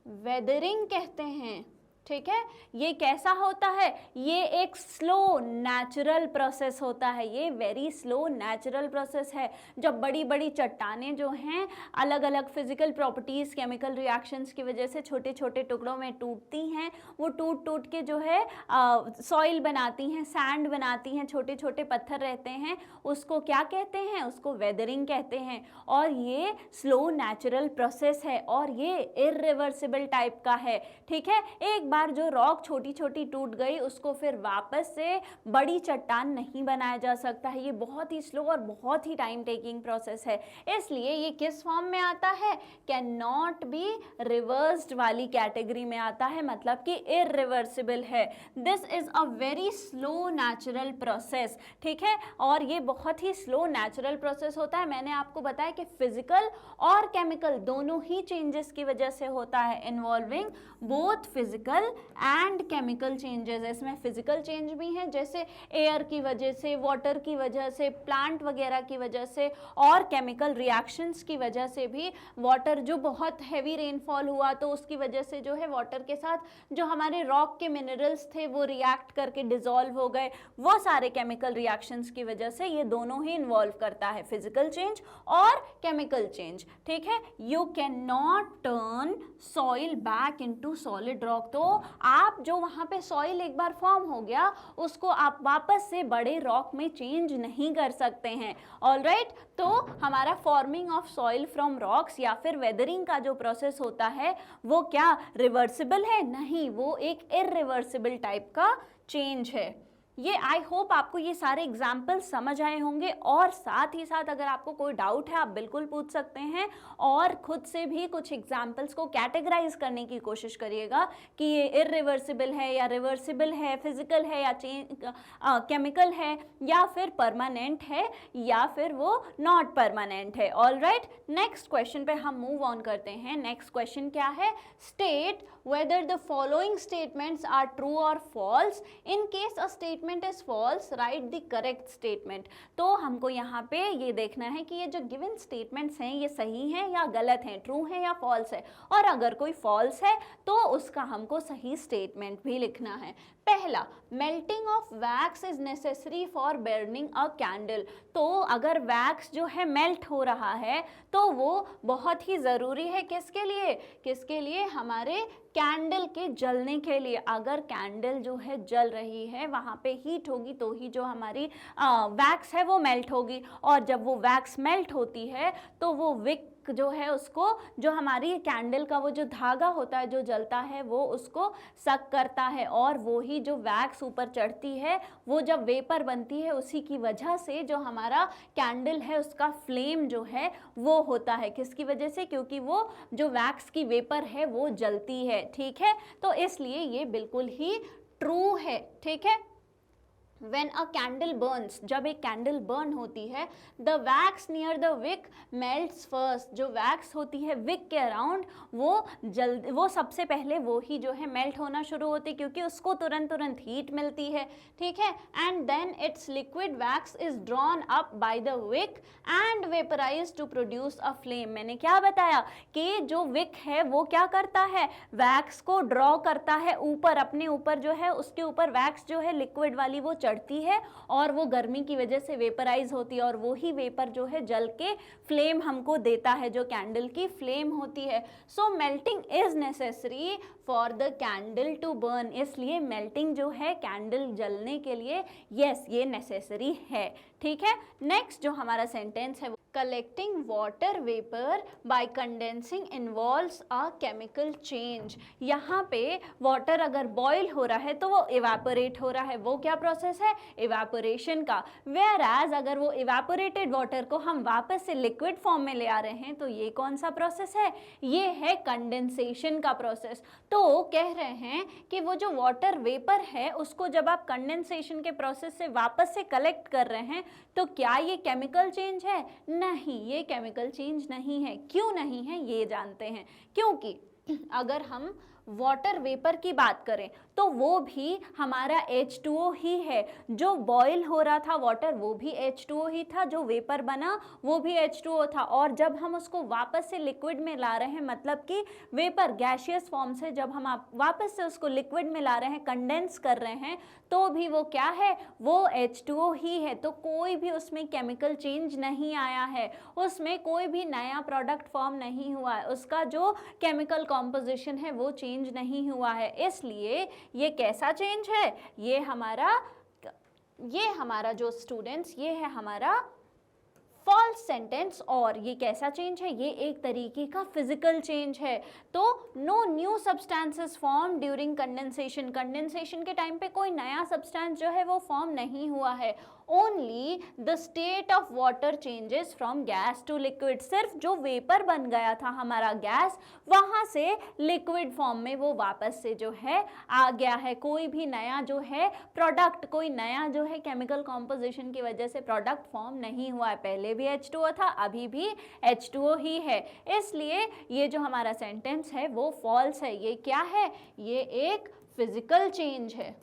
वेदरिंग कहते हैं। ठीक है, ये कैसा होता है, ये एक स्लो नेचुरल प्रोसेस होता है, ये वेरी स्लो नेचुरल प्रोसेस है। जब बड़ी बड़ी चट्टानें जो हैं अलग अलग फिजिकल प्रॉपर्टीज़ केमिकल रिएक्शंस की वजह से छोटे छोटे टुकड़ों में टूटती हैं, वो टूट टूट के जो है सॉइल बनाती हैं, सैंड बनाती हैं, छोटे छोटे पत्थर रहते हैं, उसको क्या कहते हैं, उसको वेदरिंग कहते हैं। और ये स्लो नेचुरल प्रोसेस है और ये इरिवर्सिबल टाइप का है। ठीक है, एक बार जो रॉक छोटी छोटी टूट गई उसको फिर वापस से बड़ी चट्टान नहीं बनाया जा सकता है, ये बहुत ही स्लो और बहुत ही टाइम टेकिंग प्रोसेस है, इसलिए ये किस फॉर्म में आता है, कैन नॉट बी रिवर्स्ड वाली कैटेगरी में आता है, मतलब कि इरिवर्सिबल है। This is a very slow natural process. ठीक है, और ये बहुत ही स्लो नेचुरल प्रोसेस होता है। मैंने आपको बताया कि फिजिकल और केमिकल दोनों ही चेंजेस की वजह से होता है, involving both physical physical and chemical changes, इसमें फिजिकल चेंज भी हैं जैसे एयर की वजह से, वाटर की वजह से, प्लांट वगैरह की वजह से, और केमिकल रिएक्शंस की वजह से भी। वाटर जो बहुत हैवी रेनफॉल हुआ तो उसकी वजह से जो है वाटर के साथ जो हमारे रॉक के मिनरल्स थे वो रिएक्ट करके डिसॉल्व हो गए, वो सारे केमिकल रिएक्शंस की वजह से ये दोनों ही इन्वॉल्व करता है, फिजिकल चेंज और केमिकल चेंज। ठीक है, you can not turn soil back into solid rock, तो आप जो वहां पे सॉइल एक बार फॉर्म हो गया उसको आप वापस से बड़े रॉक में चेंज नहीं कर सकते हैं। ऑलराइट, तो हमारा forming of soil from rocks या फिर वेदरिंग का जो प्रोसेस होता है वो क्या रिवर्सिबल है? नहीं, वो एक इररिवर्सिबल टाइप का चेंज है। ये आई होप आपको ये सारे एग्जाम्पल्स समझ आए होंगे, और साथ ही साथ अगर आपको कोई डाउट है आप बिल्कुल पूछ सकते हैं, और खुद से भी कुछ एग्जाम्पल्स को कैटेगराइज करने की कोशिश करिएगा कि ये इररिवर्सिबल है या रिवर्सिबल है, फिजिकल है या केमिकल है, या फिर परमानेंट है या फिर वो नॉट परमानेंट है। ऑलराइट, नेक्स्ट क्वेश्चन पे हम मूव ऑन करते हैं। नेक्स्ट क्वेश्चन क्या है? State whether the following statements are true or false. In case a statement is false, write the correct statement. तो हमको यहाँ पे ये देखना है कि ये जो given statements हैं ये सही हैं या गलत हैं, true हैं या false है, और अगर कोई false है तो उसका हमको सही statement भी लिखना है। पहला, melting of wax is necessary for burning a candle. तो अगर वैक्स जो है मेल्ट हो रहा है तो वो बहुत ही ज़रूरी है किसके लिए? किसके लिए? हमारे कैंडल के जलने के लिए। अगर कैंडल जो है जल रही है वहाँ पे हीट होगी तो ही जो हमारी वैक्स है वो मेल्ट होगी, और जब वो वैक्स मेल्ट होती है तो वो विक जो है उसको, जो हमारी कैंडल का वो जो धागा होता है जो जलता है वो उसको सक करता है, और वो ही जो वैक्स ऊपर चढ़ती है वो जब वेपर बनती है उसी की वजह से जो हमारा कैंडल है उसका फ्लेम जो है वो होता है। किसकी वजह से? क्योंकि वो जो वैक्स की वेपर है वो जलती है। ठीक है, तो इसलिए ये बिल्कुल ही ट्रू है। ठीक है, When a candle burns, जब एक कैंडल बर्न होती है, the wax near the wick melts first. जो वैक्स होती है विक के अराउंड वो सबसे पहले वो ही जो है मेल्ट होना शुरू होती है, क्योंकि उसको तुरंत हीट मिलती है। ठीक है, and then its liquid wax is drawn up by the wick and vaporise to produce a flame. मैंने क्या बताया कि जो विक है वो क्या करता है? वैक्स को ड्रॉ करता है ऊपर, अपने ऊपर जो है उसके ऊपर वैक्स जो है लिक्विड वाली वो चढ़ती है, और वो गर्मी की वजह से वेपराइज होती है, और वो ही वेपर जो है जल के फ्लेम हमको देता है जो कैंडल की फ्लेम होती है। So melting is necessary for the candle to burn. इसलिए मेल्टिंग जो है कैंडल जलने के लिए यस ये नेसेसरी है। ठीक है, नेक्स्ट जो हमारा सेंटेंस है, collecting water vapour by condensing involves a chemical change. यहाँ पे वाटर अगर बॉयल हो रहा है तो वो इवेपोरेट हो रहा है, वो क्या प्रोसेस है? इवेपोरेशन का। वेयर एज अगर वो इवेपोरेटेड वाटर को हम वापस से लिक्विड फॉर्म में ले आ रहे हैं तो ये कौन सा प्रोसेस है? ये है कंडेंसेशन का प्रोसेस। तो कह रहे हैं कि वो जो वाटर वेपर है उसको जब आप कंडेंसेशन के प्रोसेस से वापस से कलेक्ट कर रहे हैं तो क्या ये केमिकल चेंज है? नहीं, ये केमिकल चेंज नहीं है। क्यों नहीं है ये जानते हैं। क्योंकि अगर हम वाटर वेपर की बात करें तो वो भी हमारा H2O ही है। जो बॉयल हो रहा था वाटर वो भी H2O ही था, जो वेपर बना वो भी H2O था, और जब हम उसको वापस से लिक्विड में ला रहे हैं, मतलब कि वेपर गैसियस फॉर्म से जब हम वापस से उसको लिक्विड में ला रहे हैं, कंडेंस कर रहे हैं, तो भी वो क्या है? वो H2O ही है। तो कोई भी उसमें केमिकल चेंज नहीं आया है, उसमें कोई भी नया प्रोडक्ट फॉर्म नहीं हुआ है, उसका जो केमिकल कॉम्पोजिशन है वो चेंज नहीं हुआ है। इसलिए ये कैसा चेंज है? ये हमारा जो स्टूडेंट्स, ये है हमारा फॉल्स सेंटेंस। और ये कैसा चेंज है? ये एक तरीके का फिजिकल चेंज है। तो no new substances form during condensation. Condensation के टाइम पे कोई नया सब्सटेंस जो है वो फॉर्म नहीं हुआ है। Only the state of water changes from gas to liquid, सिर्फ जो वेपर बन गया था हमारा गैस, वहाँ से लिक्विड फॉर्म में वो वापस से जो है आ गया है। कोई भी नया जो है प्रोडक्ट, कोई नया जो है केमिकल कॉम्पोजिशन की वजह से प्रोडक्ट फॉर्म नहीं हुआ है। पहले भी H2O था, अभी भी H2O ही है। इसलिए ये जो हमारा सेंटेंस है वो फॉल्स है। ये क्या है? ये एक फिजिकल चेंज है।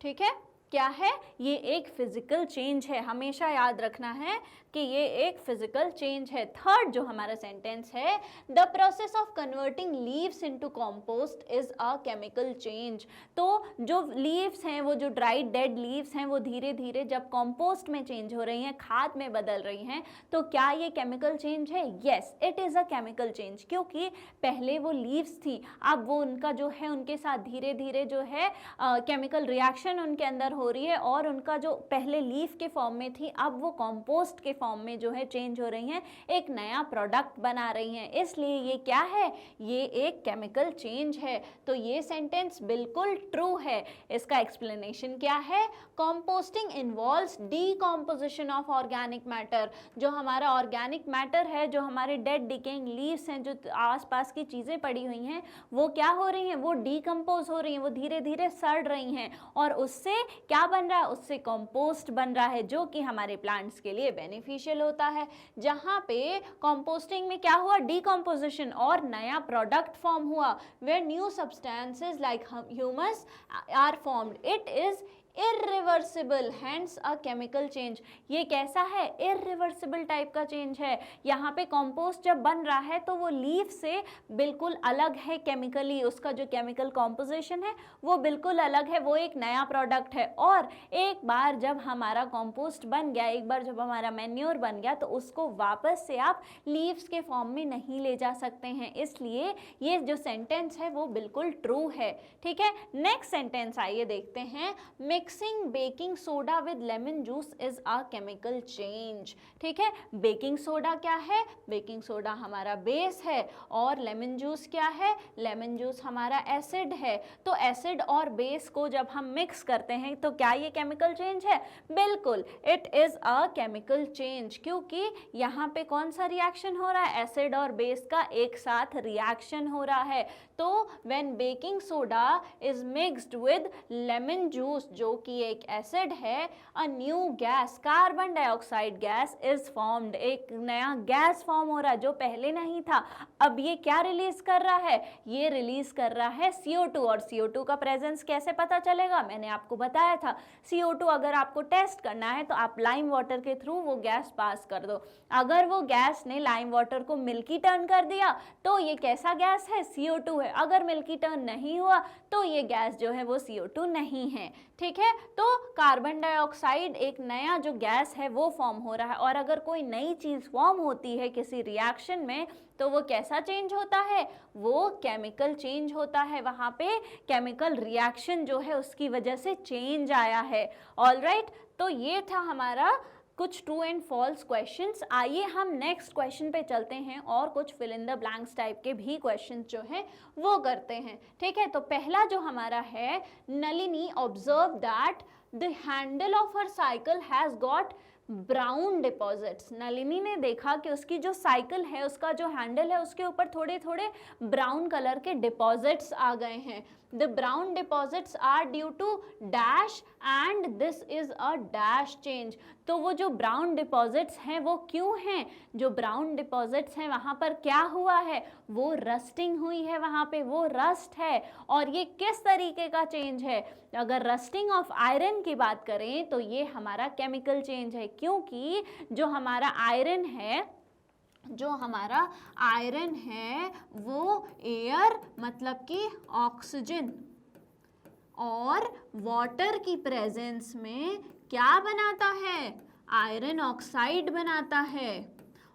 ठीक है, क्या है? ये एक फिजिकल चेंज है, हमेशा याद रखना है कि ये एक फिजिकल चेंज है। थर्ड जो हमारा सेंटेंस है, the process of converting leaves into compost is a chemical change. तो जो लीव्स हैं, वो जो ड्राइड डेड लीव्स हैं, वो धीरे धीरे जब कंपोस्ट में चेंज हो रही हैं, खाद में बदल रही हैं, तो क्या ये केमिकल चेंज है? Yes, it is a chemical change, क्योंकि पहले वो लीव्स थी, अब वो उनका जो है उनके साथ धीरे धीरे जो है केमिकल रिएक्शन उनके अंदर हो रही है, और उनका जो पहले लीफ के फॉर्म में थी, अब वो कंपोस्ट के फॉर्म में जो है चेंज हो रही हैं, एक नया प्रोडक्ट बना रही हैं। इसलिए ये क्या है? ये एक केमिकल चेंज है। तो ये सेंटेंस बिल्कुल ट्रू है। इसका एक्सप्लेनेशन क्या है? Composting involves decomposition of organic matter. जो हमारा ऑर्गेनिक मैटर है, जो हमारे डेड डिकेइंग लीव्स हैं, जो आसपास की चीज़ें पड़ी हुई हैं, वो क्या हो रही हैं? वो डीकम्पोज हो रही हैं, वो धीरे धीरे सड़ रही हैं, और उससे क्या बन रहा है? उससे कंपोस्ट बन रहा है, जो कि हमारे प्लांट्स के लिए बेनिफिशियल होता है। जहाँ पे कंपोस्टिंग में क्या हुआ? डीकम्पोजिशन, और नया प्रोडक्ट फॉर्म हुआ, where new substances like humus are formed. It is irreversible, hence a chemical change. ये कैसा है? इरिवर्सिबल टाइप का चेंज है। यहाँ पे कंपोस्ट जब बन रहा है तो वो लीफ से बिल्कुल अलग है केमिकली, उसका जो केमिकल कॉम्पोजिशन है वो बिल्कुल अलग है, वो एक नया प्रोडक्ट है। और एक बार जब हमारा कंपोस्ट बन गया, एक बार जब हमारा मैन्योर बन गया, तो उसको वापस से आप लीव्स के फॉर्म में नहीं ले जा सकते हैं। इसलिए ये जो सेंटेंस है वो बिल्कुल ट्रू है। ठीक है, नेक्स्ट सेंटेंस आइए देखते हैं। Mixing baking soda with lemon juice is a chemical change. ठीक है, बेकिंग सोडा क्या है? बेकिंग सोडा हमारा बेस है, और लेमन जूस क्या है? लेमन जूस हमारा एसिड है। तो एसिड और बेस को जब हम मिक्स करते हैं तो क्या ये केमिकल चेंज है? बिल्कुल, it is a chemical change, क्योंकि यहाँ पे कौन सा रिएक्शन हो रहा है? एसिड और बेस का एक साथ रिएक्शन हो रहा है। तो when baking soda is mixed with lemon juice, जो कि एक एसिड है, a new gas, carbon dioxide gas is formed. एक नया गैस फॉर्म हो रहा है जो पहले नहीं था। अब ये क्या रिलीज कर रहा है? ये रिलीज कर रहा है CO2। और CO2 का प्रेजेंस कैसे पता चलेगा? मैंने आपको बताया था, CO2 अगर आपको टेस्ट करना है तो आप लाइम वाटर के थ्रू वो गैस पास कर दो। अगर वो गैस ने लाइम वाटर को मिल्की टर्न कर दिया तो ये कैसा गैस है? CO2 है। अगर मिल्की टर्न नहीं हुआ तो ये गैस जो है वो CO2 नहीं है। ठीक है, तो कार्बन डाइऑक्साइड एक नया जो गैस है वो फॉर्म हो रहा है। और अगर कोई नई चीज़ फॉर्म होती है किसी रिएक्शन में, तो वो कैसा चेंज होता है? वो केमिकल चेंज होता है। वहाँ पे केमिकल रिएक्शन जो है उसकी वजह से चेंज आया है। ऑलराइट, तो ये था हमारा कुछ ट्रू एंड फॉल्स क्वेश्चंस। आइए हम नेक्स्ट क्वेश्चन पे चलते हैं और कुछ fill in the blanks type के भी क्वेश्चंस जो हैं वो करते हैं। ठीक है, तो पहला जो हमारा है, Nalini observe that the handle of her cycle has got brown deposits. Nalini ने देखा कि उसकी जो साइकिल है, उसका जो हैंडल है, उसके ऊपर थोड़े थोड़े ब्राउन कलर के डिपॉजिट्स आ गए हैं। The brown deposits are due to dash and this is a dash change। तो वो जो ब्राउन डिपॉजिट्स हैं वो क्यों हैं? जो ब्राउन डिपॉजिट्स हैं वहाँ पर क्या हुआ है? वो रस्टिंग हुई है, वहाँ पे वो रस्ट है। और ये किस तरीके का चेंज है? अगर रस्टिंग ऑफ आयरन की बात करें तो ये हमारा केमिकल चेंज है, क्योंकि जो हमारा आयरन है, वो एयर मतलब कि ऑक्सीजन और वाटर की प्रेजेंस में क्या बनाता है? आयरन ऑक्साइड बनाता है।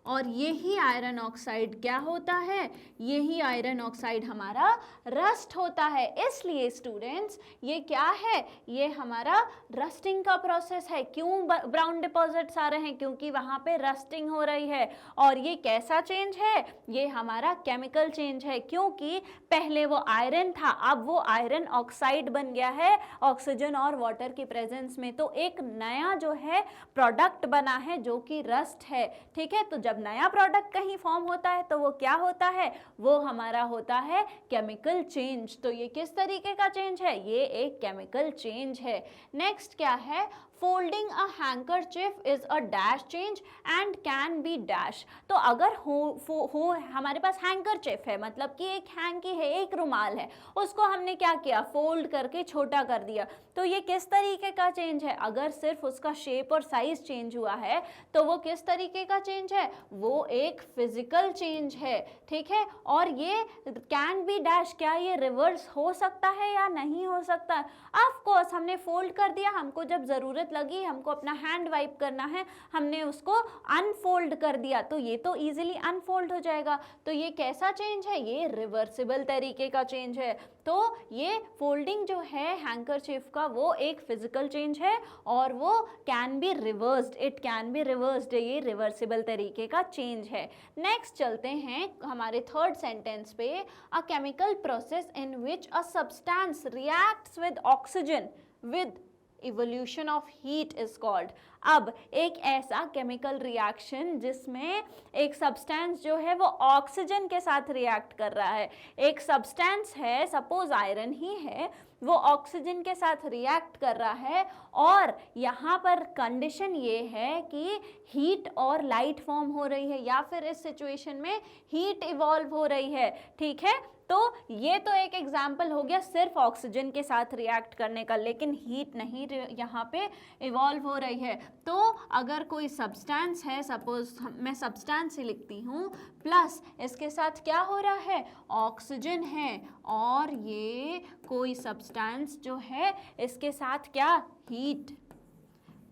और यही आयरन ऑक्साइड क्या होता है, यही आयरन ऑक्साइड हमारा रस्ट होता है। इसलिए स्टूडेंट्स ये क्या है, ये हमारा रस्टिंग का प्रोसेस है। क्यों ब्राउन डिपॉजिट्स आ रहे हैं, क्योंकि वहाँ पे रस्टिंग हो रही है। और ये कैसा चेंज है, ये हमारा केमिकल चेंज है, क्योंकि पहले वो आयरन था, अब वो आयरन ऑक्साइड बन गया है ऑक्सीजन और वाटर की प्रेजेंस में। तो एक नया जो है प्रोडक्ट बना है जो कि रस्ट है। ठीक है, तो जब नया प्रोडक्ट कहीं फॉर्म होता है तो वो क्या होता है, वो हमारा होता है केमिकल चेंज। तो ये किस तरीके का चेंज है, ये एक केमिकल चेंज है। नेक्स्ट क्या है, folding a handkerchief is a dash change and can be dash. तो अगर हो हमारे पास हैंकरचिफ है, मतलब कि एक हैंकी है, एक रुमाल है, उसको हमने क्या किया, फोल्ड करके छोटा कर दिया। तो ये किस तरीके का चेंज है, अगर सिर्फ उसका शेप और साइज चेंज हुआ है तो वो किस तरीके का चेंज है, वो एक फिजिकल चेंज है। ठीक है, और ये कैन बी डैश, क्या ये रिवर्स हो सकता है या नहीं हो सकता है? ऑफ कोर्स, हमने फोल्ड कर दिया, हमको जब जरूरत लगी, हमको अपना हैंड वाइप करना है, हमने उसको अनफोल्ड कर दिया, तो ये तो इजीली अनफोल्ड हो जाएगा। तो ये कैसा चेंज है, ये रिवर्सिबल तरीके का चेंज है। तो ये फोल्डिंग जो है हैंकरचिफ का, वो एक फिजिकल चेंज है और वो can be reversed, it can be reversed, ये रिवर्सिबल तरीके का चेंज है। नेक्स्ट चलते हैं हमारे थर्ड सेंटेंस पे। A chemical process in which a substance reacts with oxygen with evolution of heat is called. अब एक ऐसा केमिकल रिएक्शन जिसमें एक सब्सटेंस जो है वो ऑक्सीजन के साथ रिएक्ट कर रहा है। एक सब्सटेंस है, सपोज आयरन ही है, वो ऑक्सीजन के साथ रिएक्ट कर रहा है और यहाँ पर कंडीशन ये है कि हीट और लाइट फॉर्म हो रही है, या फिर इस सिचुएशन में हीट इवॉल्व हो रही है। ठीक है, तो ये तो एक एग्जाम्पल हो गया सिर्फ ऑक्सीजन के साथ रिएक्ट करने का, लेकिन हीट नहीं यहाँ पे इवॉल्व हो रही है। तो अगर कोई सब्सटेंस है, सपोज मैं सब्सटेंस ही लिखती हूँ, प्लस इसके साथ क्या हो रहा है, ऑक्सीजन है, और ये कोई सब्सटेंस जो है इसके साथ क्या, हीट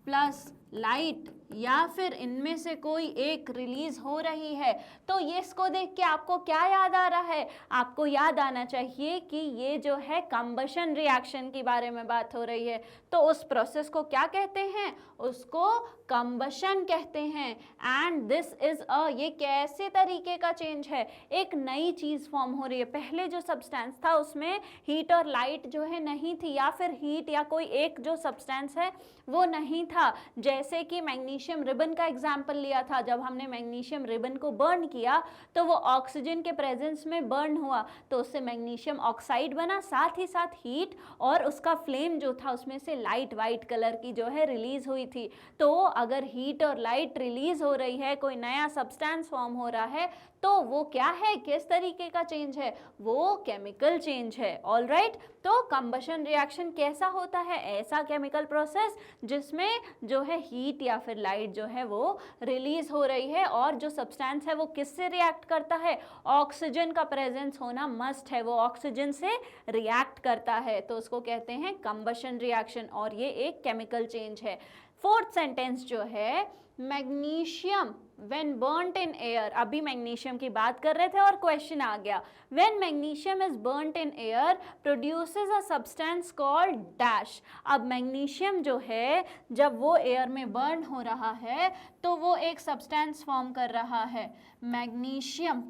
प्लस लाइट, या फिर इनमें से कोई एक रिलीज हो रही है, तो ये इसको देख के आपको क्या याद आ रहा है, आपको याद आना चाहिए कि ये जो है कंबशन रिएक्शन के बारे में बात हो रही है। तो उस प्रोसेस को क्या कहते हैं, उसको कंबशन कहते हैं। एंड दिस इज अ, ये कैसे तरीके का चेंज है, एक नई चीज फॉर्म हो रही है। पहले जो सब्सटेंस था उसमें हीट और लाइट जो है नहीं थी, या फिर हीट या कोई एक जो सब्सटेंस है वो नहीं था। जैसे कि मैग्नीशियम रिबन का एग्जाम्पल लिया था, जब हमने मैग्नीशियम रिबन को बर्न किया तो वो ऑक्सीजन के प्रेजेंस में बर्न हुआ, तो उससे मैग्नीशियम ऑक्साइड बना, साथ ही साथ हीट और उसका फ्लेम जो था उसमें से लाइट वाइट कलर की जो है रिलीज हुई थी। तो अगर हीट और लाइट रिलीज हो रही है, कोई नया सब्सटेंस फॉर्म हो रहा है, तो वो क्या है, किस तरीके का चेंज है, वो केमिकल चेंज है। ऑलराइट, तो कंबशन रिएक्शन कैसा होता है, ऐसा केमिकल प्रोसेस जिसमें जो है हीट या फिर लाइट जो है वो रिलीज हो रही है, और जो सब्सटेंस है वो किससे रिएक्ट करता है, ऑक्सीजन का प्रेजेंस होना मस्ट है, वो ऑक्सीजन से रिएक्ट करता है, तो उसको कहते हैं कंबशन रिएक्शन, और ये एक केमिकल चेंज है। फोर्थ सेंटेंस जो है, magnesium when burnt in air, अभी मैग्नीशियम की बात कर रहे थे और क्वेश्चन आ गया, when magnesium is burnt in air produces a substance called dash. अब मैग्नीशियम जो है जब वो एयर में बर्न हो रहा है तो वो एक सब्सटेंस फॉर्म कर रहा है। मैग्नीशियम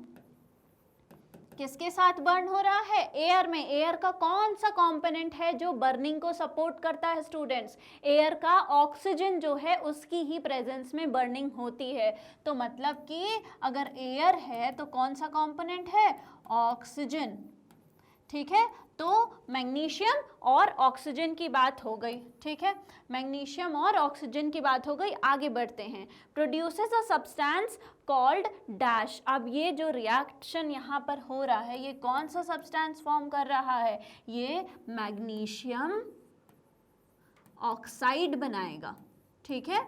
किसके साथ बर्न हो रहा है, एयर में। एयर का कौन सा कंपोनेंट है जो बर्निंग को सपोर्ट करता है स्टूडेंट्स, एयर का ऑक्सीजन जो है उसकी ही प्रेजेंस में बर्निंग होती है। तो मतलब कि अगर एयर है तो कौन सा कंपोनेंट है, ऑक्सीजन। ठीक है, तो मैग्नीशियम और ऑक्सीजन की बात हो गई। ठीक है, मैग्नीशियम और ऑक्सीजन की बात हो गई। आगे बढ़ते हैं, produces a substance called dash. अब ये जो रिएक्शन यहाँ पर हो रहा है, ये कौन सा सब्सटेंस फॉर्म कर रहा है, ये मैग्नीशियम ऑक्साइड बनाएगा। ठीक है,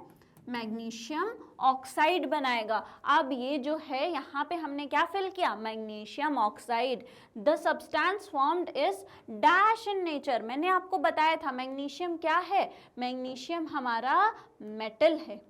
मैग्नीशियम ऑक्साइड बनाएगा। अब ये जो है यहाँ पे हमने क्या फिल किया, magnesium oxide. The substance formed is dash in nature. मैंने आपको बताया था मैग्नीशियम क्या है, मैग्नीशियम हमारा मेटल है।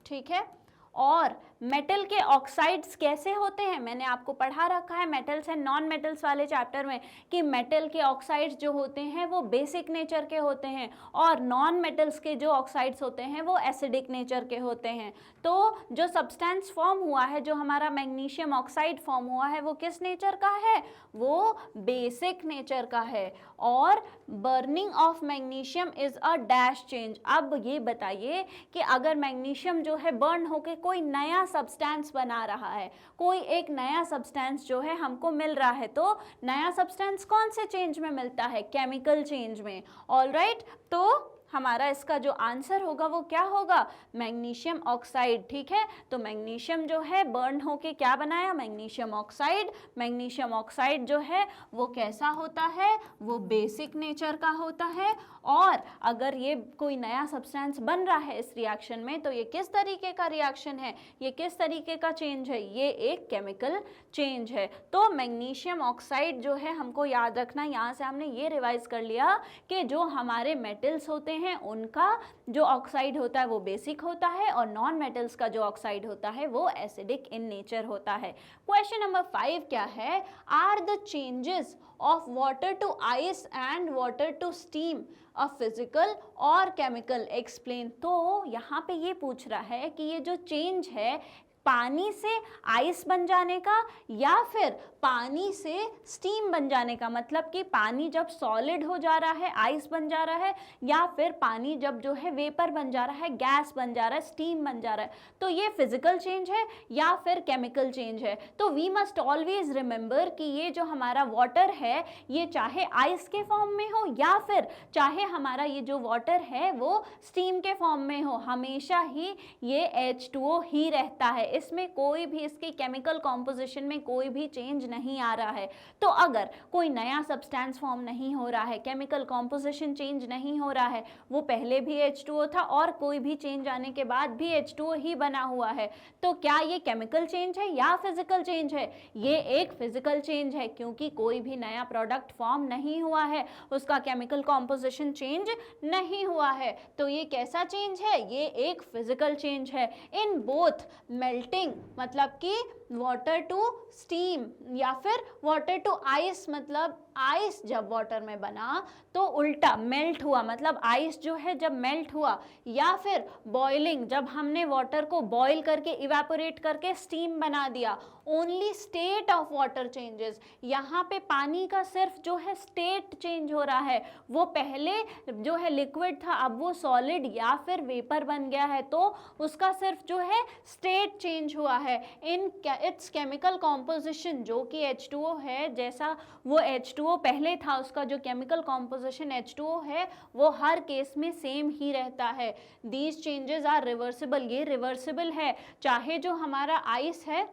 ठीक है, और मेटल के ऑक्साइड्स कैसे होते हैं, मैंने आपको पढ़ा रखा है मेटल्स एंड नॉन मेटल्स वाले चैप्टर में कि मेटल के ऑक्साइड्स जो होते हैं वो बेसिक नेचर के होते हैं और नॉन मेटल्स के जो ऑक्साइड्स होते हैं वो एसिडिक नेचर के होते हैं। तो जो सब्सटेंस फॉर्म हुआ है, जो हमारा मैग्नीशियम ऑक्साइड फॉर्म हुआ है, वो किस नेचर का है, वो बेसिक नेचर का है। और burning of magnesium is a dash change. अब ये बताइए कि अगर मैग्नीशियम जो है बर्न होके कोई नया सब्सटेंस बना रहा है, कोई एक नया सब्सटेंस जो है हमको मिल रहा है, तो नया सब्सटेंस कौन से चेंज में मिलता है, केमिकल चेंज में। ऑलराइट, तो हमारा इसका जो आंसर होगा वो क्या होगा, मैग्नीशियम ऑक्साइड। ठीक है, तो मैग्नीशियम जो है बर्न होके क्या बनाया, मैग्नीशियम ऑक्साइड। मैग्नीशियम ऑक्साइड जो है वो कैसा होता है, वो बेसिक नेचर का होता है। और अगर ये कोई नया सब्सटेंस बन रहा है इस रिएक्शन में, तो ये किस तरीके का रिएक्शन है, ये किस तरीके का चेंज है, ये एक केमिकल चेंज है। तो मैग्नीशियम ऑक्साइड जो है हमको याद रखना, यहाँ से हमने ये रिवाइज कर लिया कि जो हमारे मेटल्स होते हैं उनका जो ऑक्साइड होता है वो बेसिक होता है और नॉन मेटल्स का जो ऑक्साइड होता है वो एसिडिक इन नेचर होता है। क्वेश्चन नंबर 5 क्या है, are the changes of water to ice and water to steam a physical और chemical explain। तो यहाँ पे ये पूछ रहा है कि ये जो चेंज है पानी से आइस बन जाने का या फिर पानी से स्टीम बन जाने का, मतलब कि पानी जब सॉलिड हो जा रहा है आइस बन जा रहा है, या फिर पानी जब जो है वेपर बन जा रहा है, गैस बन जा रहा है, स्टीम बन जा रहा है, तो ये फिजिकल चेंज है या फिर केमिकल चेंज है। तो वी मस्ट ऑलवेज रिमेंबर कि ये जो हमारा वाटर है ये चाहे आइस के फॉर्म में हो या फिर चाहे हमारा ये जो वाटर है वो स्टीम के फॉर्म में हो, हमेशा ही ये H2O ही रहता है, इसमें कोई भी इसकी केमिकल कॉम्पोजिशन में कोई भी चेंज नहीं आ रहा है। तो अगर कोई नया सब्सटेंस फॉर्म नहीं हो रहा है, केमिकल कॉम्पोजिशन चेंज नहीं हो रहा है, वो पहले भी H2O था और कोई भी चेंज आने के बाद भी H2O ही बना हुआ है, तो क्या ये केमिकल चेंज है या फिजिकल चेंज है, ये एक फिजिकल चेंज है, क्योंकि कोई भी नया प्रोडक्ट फॉर्म नहीं हुआ है, उसका केमिकल कॉम्पोजिशन चेंज नहीं हुआ है। तो ये कैसा चेंज है, ये एक फिजिकल चेंज है। इन बोथ मेल्टिंग मतलब कि वाटर टू स्टीम या फिर वाटर टू आइस, मतलब आइस जब वाटर में बना तो उल्टा मेल्ट हुआ, मतलब आइस जो है जब मेल्ट हुआ, या फिर बॉइलिंग जब हमने वाटर को बॉईल करके इवेपोरेट करके स्टीम बना दिया, only state of water changes. यहाँ पे पानी का सिर्फ जो है स्टेट चेंज हो रहा है, वो पहले जो है लिक्विड था अब वो सॉलिड या फिर वेपर बन गया है, तो उसका सिर्फ जो है स्टेट चेंज हुआ है। इन इट्स केमिकल कॉम्पोजिशन जो कि H2O है, जैसा वो H2O पहले था उसका जो केमिकल कॉम्पोजिशन H2O है वो हर केस में सेम ही रहता है। दीज चेंजेस आर रिवर्सिबल, ये रिवर्सिबल है, चाहे जो हमारा आइस है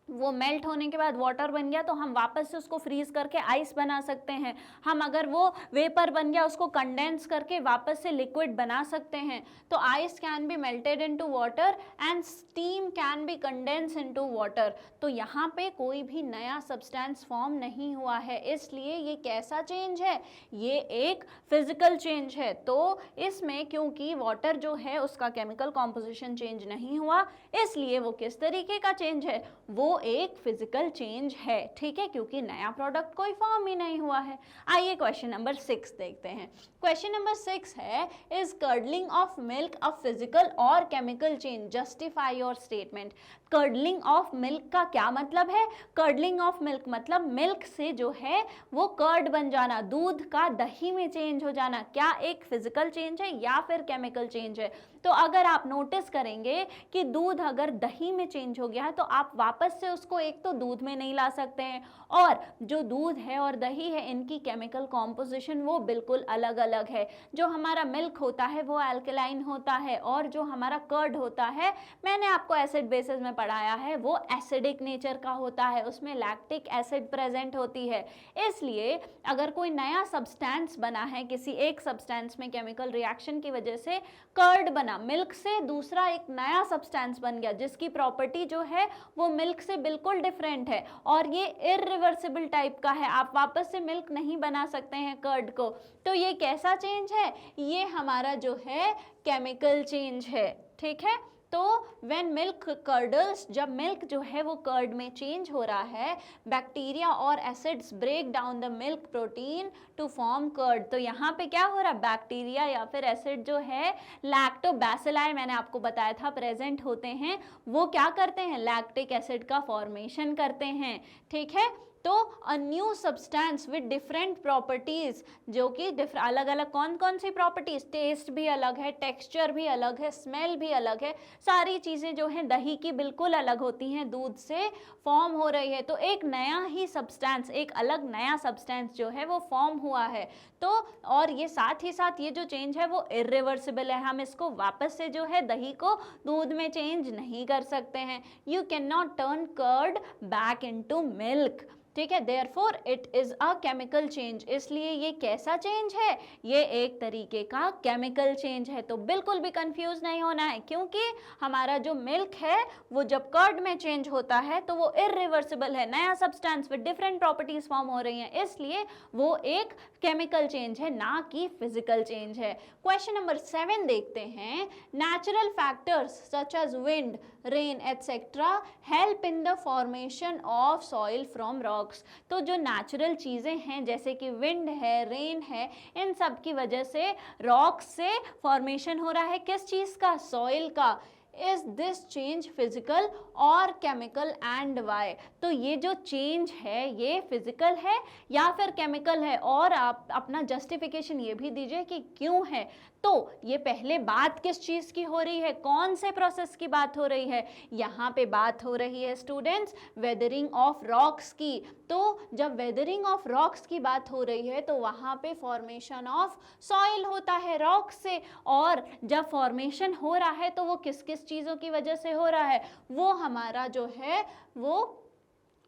वो मेल्ट होने के बाद वाटर बन गया तो हम वापस से उसको फ्रीज करके आइस बना सकते हैं, हम अगर वो वेपर बन गया उसको कंडेंस करके वापस से लिक्विड बना सकते हैं। तो ice can be melted into water and steam can be condense into water. तो यहाँ पे कोई भी नया सब्सटेंस फॉर्म नहीं हुआ है, इसलिए ये कैसा चेंज है, ये एक फिजिकल चेंज है। तो इसमें क्योंकि वाटर जो है उसका केमिकल कॉम्पोजिशन चेंज नहीं हुआ, इसलिए वो किस तरीके का चेंज है, वो एक फिजिकल चेंज है। ठीक है, क्योंकि नया प्रोडक्ट कोई फॉर्म ही नहीं हुआ है। आइए क्वेश्चन नंबर 6 देखते हैं। क्वेश्चन नंबर 6 है, is curdling of milk a physical और chemical change, justify your statement. Curdling of milk का क्या मतलब है, कर्डलिंग ऑफ मिल्क मतलब मिल्क से जो है वो कर्ड बन जाना, दूध का दही में चेंज हो जाना, क्या एक फिजिकल चेंज है या फिर केमिकल चेंज है। तो अगर आप नोटिस करेंगे कि दूध अगर दही में चेंज हो गया है तो आप वापस से उसको एक तो दूध में नहीं ला सकते हैं, और जो दूध है और दही है इनकी केमिकल कॉम्पोजिशन वो बिल्कुल अलग अलग है। जो हमारा मिल्क होता है वो अल्कलाइन होता है और जो हमारा कर्ड होता है, मैंने आपको एसिड बेसिस में पढ़ाया है, वो एसिडिक नेचर का होता है, उसमें लैक्टिक एसिड प्रेजेंट होती है। इसलिए अगर कोई नया सब्सटेंस बना है, किसी एक सब्सटेंस में केमिकल रिएक्शन की वजह से कर्ड बना, मिल्क से दूसरा एक नया सब्सटेंस बन गया जिसकी प्रॉपर्टी जो है वो मिल्क से बिल्कुल डिफरेंट है और ये इरिवर्सिबल टाइप का है, आप वापस से मिल्क नहीं बना सकते हैं कर्ड को। तो ये कैसा चेंज है, ये हमारा जो है केमिकल चेंज है। ठीक है, तो व्हेन मिल्क कर्डल्स, जब मिल्क जो है वो कर्ड में चेंज हो रहा है, बैक्टीरिया और acids break down the milk protein to form curd. तो यहाँ पे क्या हो रहा है, बैक्टीरिया या फिर एसिड जो है लैक्टोबैसिलाई, मैंने आपको बताया था प्रेजेंट होते हैं, वो क्या करते हैं, लैक्टिक एसिड का फॉर्मेशन करते हैं। ठीक है, तो a new substance with different properties, जो कि अलग अलग कौन कौन सी प्रॉपर्टीज, टेस्ट भी अलग है, टेक्सचर भी अलग है, स्मेल भी अलग है, सारी चीज़ें जो हैं दही की बिल्कुल अलग होती हैं, दूध से फॉर्म हो रही है। तो एक नया ही सब्सटेंस, एक अलग नया सब्सटेंस जो है वो फॉर्म हुआ है। तो और ये साथ ही साथ ये जो चेंज है वो इरिवर्सिबल है, हम इसको वापस से जो है दही को दूध में चेंज नहीं कर सकते हैं। You can not turn curd back into milk. ठीक है, therefore it is a chemical change. इसलिए ये कैसा चेंज है, ये एक तरीके का केमिकल चेंज है। तो बिल्कुल भी कंफ्यूज नहीं होना है, क्योंकि हमारा जो मिल्क है वो जब कर्ड में चेंज होता है तो वो इरिवर्सिबल है, नया substance with different properties form हो रही हैं, इसलिए वो एक केमिकल चेंज है, ना कि फिजिकल चेंज है। क्वेश्चन नंबर 7 देखते हैं। Natural factors such as wind, rain etcetera help in the formation of soil from rocks. तो जो नेचुरल चीज़ें हैं जैसे कि विंड है, रेन है, इन सब की वजह से रॉक्स से फॉर्मेशन हो रहा है, किस चीज़ का, सॉइल का। इज दिस चेंज फिजिकल और केमिकल एंड वाई? तो ये जो चेंज है ये फिजिकल है या फिर केमिकल है, और आप अपना जस्टिफिकेशन ये भी दीजिए कि क्यों है। तो ये पहले बात किस चीज़ की हो रही है, कौन से प्रोसेस की बात हो रही है, यहाँ पे बात हो रही है स्टूडेंट्स वेदरिंग ऑफ रॉक्स की। तो जब वेदरिंग ऑफ रॉक्स की बात हो रही है तो वहाँ पे फॉर्मेशन ऑफ सॉइल होता है रॉक से, और जब फॉर्मेशन हो रहा है तो वो किस किस चीज़ों की वजह से हो रहा है, वो हमारा जो है वो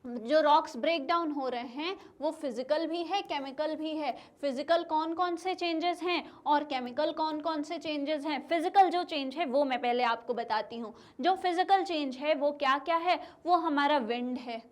जो रॉक्स ब्रेक डाउन हो रहे हैं वो फिजिकल भी है, केमिकल भी है। फिजिकल कौन कौन से चेंजेस हैं और केमिकल कौन कौन से चेंजेस हैं। फिजिकल जो चेंज है वो मैं पहले आपको बताती हूँ। जो फिजिकल चेंज है वो क्या क्या है, वो हमारा विंड है,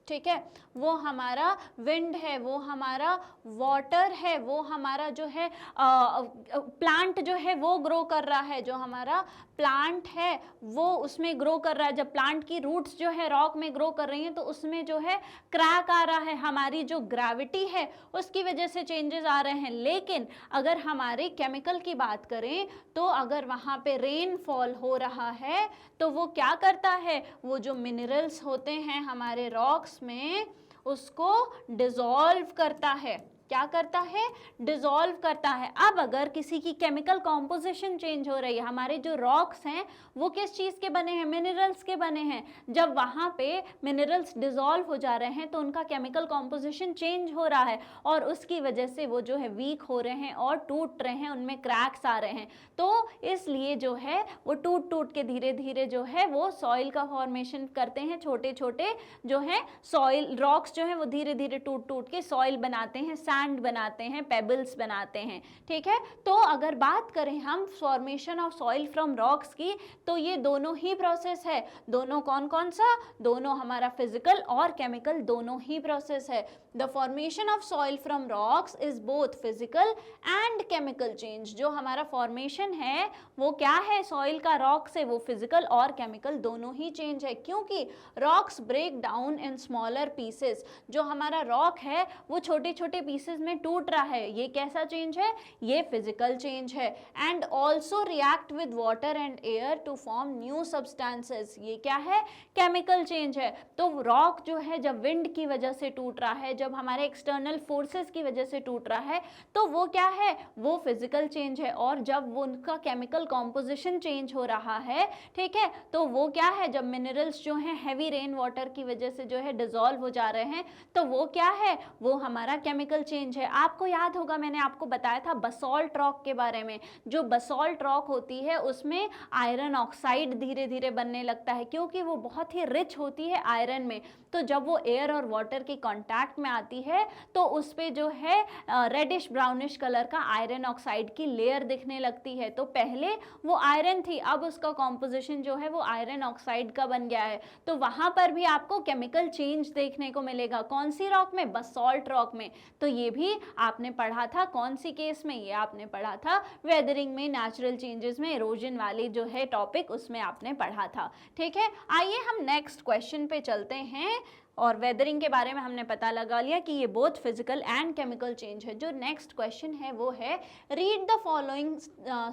ठीक है, वो हमारा विंड है, वो हमारा वाटर है, वो हमारा जो है प्लांट जो है वो ग्रो कर रहा है, जो हमारा प्लांट है वो उसमें ग्रो कर रहा है। जब प्लांट की रूट्स जो है रॉक में ग्रो कर रही हैं तो उसमें जो है क्रैक आ रहा है, हमारी जो ग्रेविटी है उसकी वजह से चेंजेस आ रहे हैं। लेकिन अगर हमारे केमिकल की बात करें तो अगर वहाँ पे रेनफॉल हो रहा है तो वो क्या करता है, वो जो मिनरल्स होते हैं हमारे रॉक्स में उसको डिसॉल्व करता है। क्या करता है, डिसॉल्व करता है। अब अगर किसी की केमिकल कॉम्पोजिशन चेंज हो रही है, हमारे जो रॉक्स हैं वो किस चीज़ के बने हैं, मिनरल्स के बने हैं। जब वहाँ पे मिनरल्स डिसॉल्व हो जा रहे हैं तो उनका केमिकल कॉम्पोजिशन चेंज हो रहा है और उसकी वजह से वो जो है वीक हो रहे हैं और टूट रहे हैं, उनमें क्रैक्स आ रहे हैं। तो इसलिए जो है वो टूट टूट के धीरे धीरे जो है वो सॉइल का फॉर्मेशन करते हैं। छोटे छोटे जो है सॉइल रॉक्स जो है वो धीरे धीरे टूट टूट के सॉइल बनाते हैं, सैंड बनाते हैं, पेबल्स बनाते हैं। ठीक है, तो अगर बात करें हम formation of soil from rocks की तो ये दोनों ही प्रोसेस है। दोनों कौन कौन सा, दोनों हमारा फिजिकल और केमिकल दोनों ही प्रोसेस है। The formation of soil from rocks is both physical and chemical change. जो हमारा फॉर्मेशन है वो क्या है सॉइल का रॉक से, वो फिजिकल और केमिकल दोनों ही चेंज है, क्योंकि rocks break down in smaller pieces. जो हमारा रॉक है वो छोटे छोटे पीसेस में टूट रहा है, ये कैसा चेंज है, ये फिजिकल चेंज है। And also react with water and air to form new substances, ये क्या है, केमिकल चेंज है। तो रॉक जो है जब विंड की वजह से टूट रहा है, जब हमारे एक्सटर्नल फोर्सेस की वजह से टूट रहा है तो वो क्या है, वो फिजिकल चेंज है। और जब वो उनका केमिकल कॉम्पोजिशन चेंज हो रहा है, ठीक है, तो वो क्या है, जब मिनरल्स जो हैं हैवी रेन वाटर की वजह से जो है डिसॉल्व हो जा रहे हैं तो वो क्या है, वो हमारा केमिकल चेंज है। आपको याद होगा मैंने आपको बताया था बसॉल्ट रॉक के बारे में। जो बसॉल्ट रॉक होती है उसमें आयरन ऑक्साइड धीरे धीरे बनने लगता है, क्योंकि वो बहुत ही रिच होती है आयरन में। तो जब वो एयर और वाटर के कांटेक्ट में आती है तो उस पे जो है रेडिश ब्राउनिश कलर का आयरन ऑक्साइड की लेयर दिखने लगती है। तो पहले वो आयरन थी, अब उसका कॉम्पोजिशन जो है वो आयरन ऑक्साइड का बन गया है। तो वहाँ पर भी आपको केमिकल चेंज देखने को मिलेगा। कौन सी रॉक में, बसॉल्ट रॉक में। तो ये ये भी आपने पढ़ा था, कौन सी केस में, ये आपने पढ़ा था वेदरिंग में, नेचुरल चेंजेस में इरोजन वाली जो है टॉपिक, उसमें आपने पढ़ा था। ठीक है, आइए हम नेक्स्ट क्वेश्चन पे चलते हैं। और वेदरिंग के बारे में हमने पता लगा लिया कि ये both physical and chemical change है। जो नेक्स्ट क्वेश्चन है वो है, read the following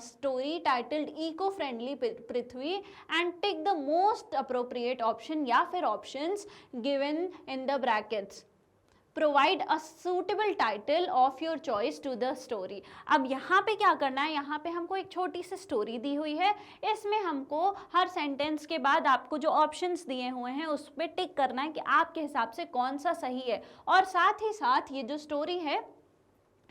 story titled eco friendly Prithvi and tick the most appropriate option या फिर options given in the brackets. Provide a suitable title of your choice to the story. अब यहाँ पे क्या करना है, यहाँ पे हमको एक छोटी सी स्टोरी दी हुई है, इसमें हमको हर सेंटेंस के बाद आपको जो ऑप्शंस दिए हुए हैं उस पर टिक करना है कि आपके हिसाब से कौन सा सही है, और साथ ही साथ ये जो स्टोरी है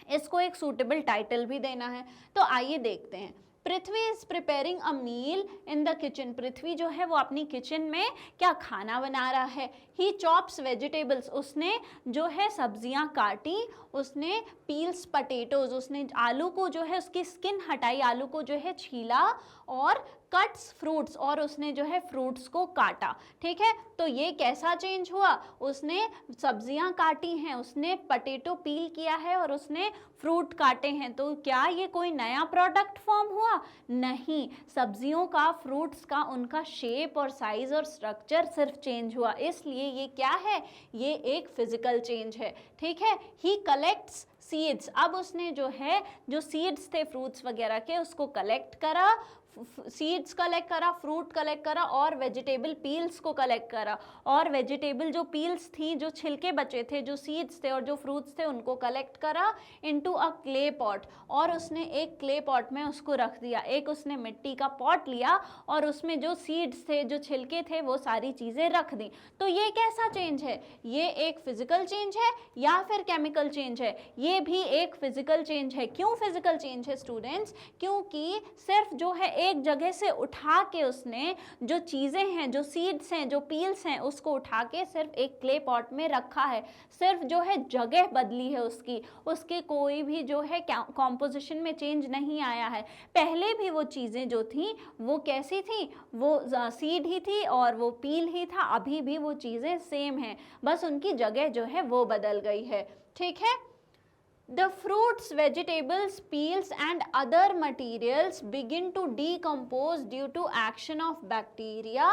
इसको एक सूटेबल टाइटल भी देना है। तो आइए देखते हैं। Prithvi is preparing a meal in the kitchen. Prithvi जो है वो अपनी किचन में क्या खाना बना रहा है। ही चॉप्स वेजिटेबल्स, उसने जो है सब्जियां काटी, उसने पील्स पटेटोज, उसने आलू को जो है उसकी स्किन हटाई, आलू को जो है छीला, और कट्स फ्रूट्स, और उसने जो है फ्रूट्स को काटा। ठीक है, तो ये कैसा चेंज हुआ, उसने सब्जियां काटी हैं, उसने पटेटो पील किया है और उसने फ्रूट काटे हैं। तो क्या ये कोई नया प्रोडक्ट फॉर्म हुआ? नहीं, सब्जियों का, फ्रूट्स का, उनका शेप और साइज और स्ट्रक्चर सिर्फ चेंज हुआ, इसलिए ये क्या है, ये एक फिजिकल चेंज है। ठीक है, ही कलेक्ट्स सीड्स, अब उसने जो है जो सीड्स थे फ्रूट्स वगैरह के उसको कलेक्ट करा, सीड्स कलेक्ट करा, फ्रूट कलेक्ट करा, और वेजिटेबल पील्स को कलेक्ट करा, और वेजिटेबल जो पील्स थी, जो छिलके बचे थे, जो सीड्स थे और जो फ्रूट्स थे, उनको कलेक्ट करा इनटू अ क्ले पॉट, और उसने एक क्ले पॉट में उसको रख दिया। एक उसने मिट्टी का पॉट लिया और उसमें जो सीड्स थे, जो छिलके थे, वो सारी चीज़ें रख दी। तो ये कैसा चेंज है, ये एक फिजिकल चेंज है या फिर केमिकल चेंज है? ये भी एक फिजिकल चेंज है। क्यों फिजिकल चेंज है स्टूडेंट्स? क्योंकि सिर्फ जो है एक जगह से उठा के उसने जो चीज़ें हैं, जो सीड्स हैं, जो पील्स हैं, उसको उठा के सिर्फ एक क्ले पॉट में रखा है, सिर्फ जो है जगह बदली है उसकी, उसके कोई भी जो है कॉम्पोजिशन में चेंज नहीं आया है। पहले भी वो चीज़ें जो थी वो कैसी थी, वो सीड ही थी और वो पील ही था, अभी भी वो चीज़ें सेम हैं, बस उनकी जगह जो है वो बदल गई है। ठीक है, the fruits, vegetables, peels and other materials begin to decompose due to action of bacteria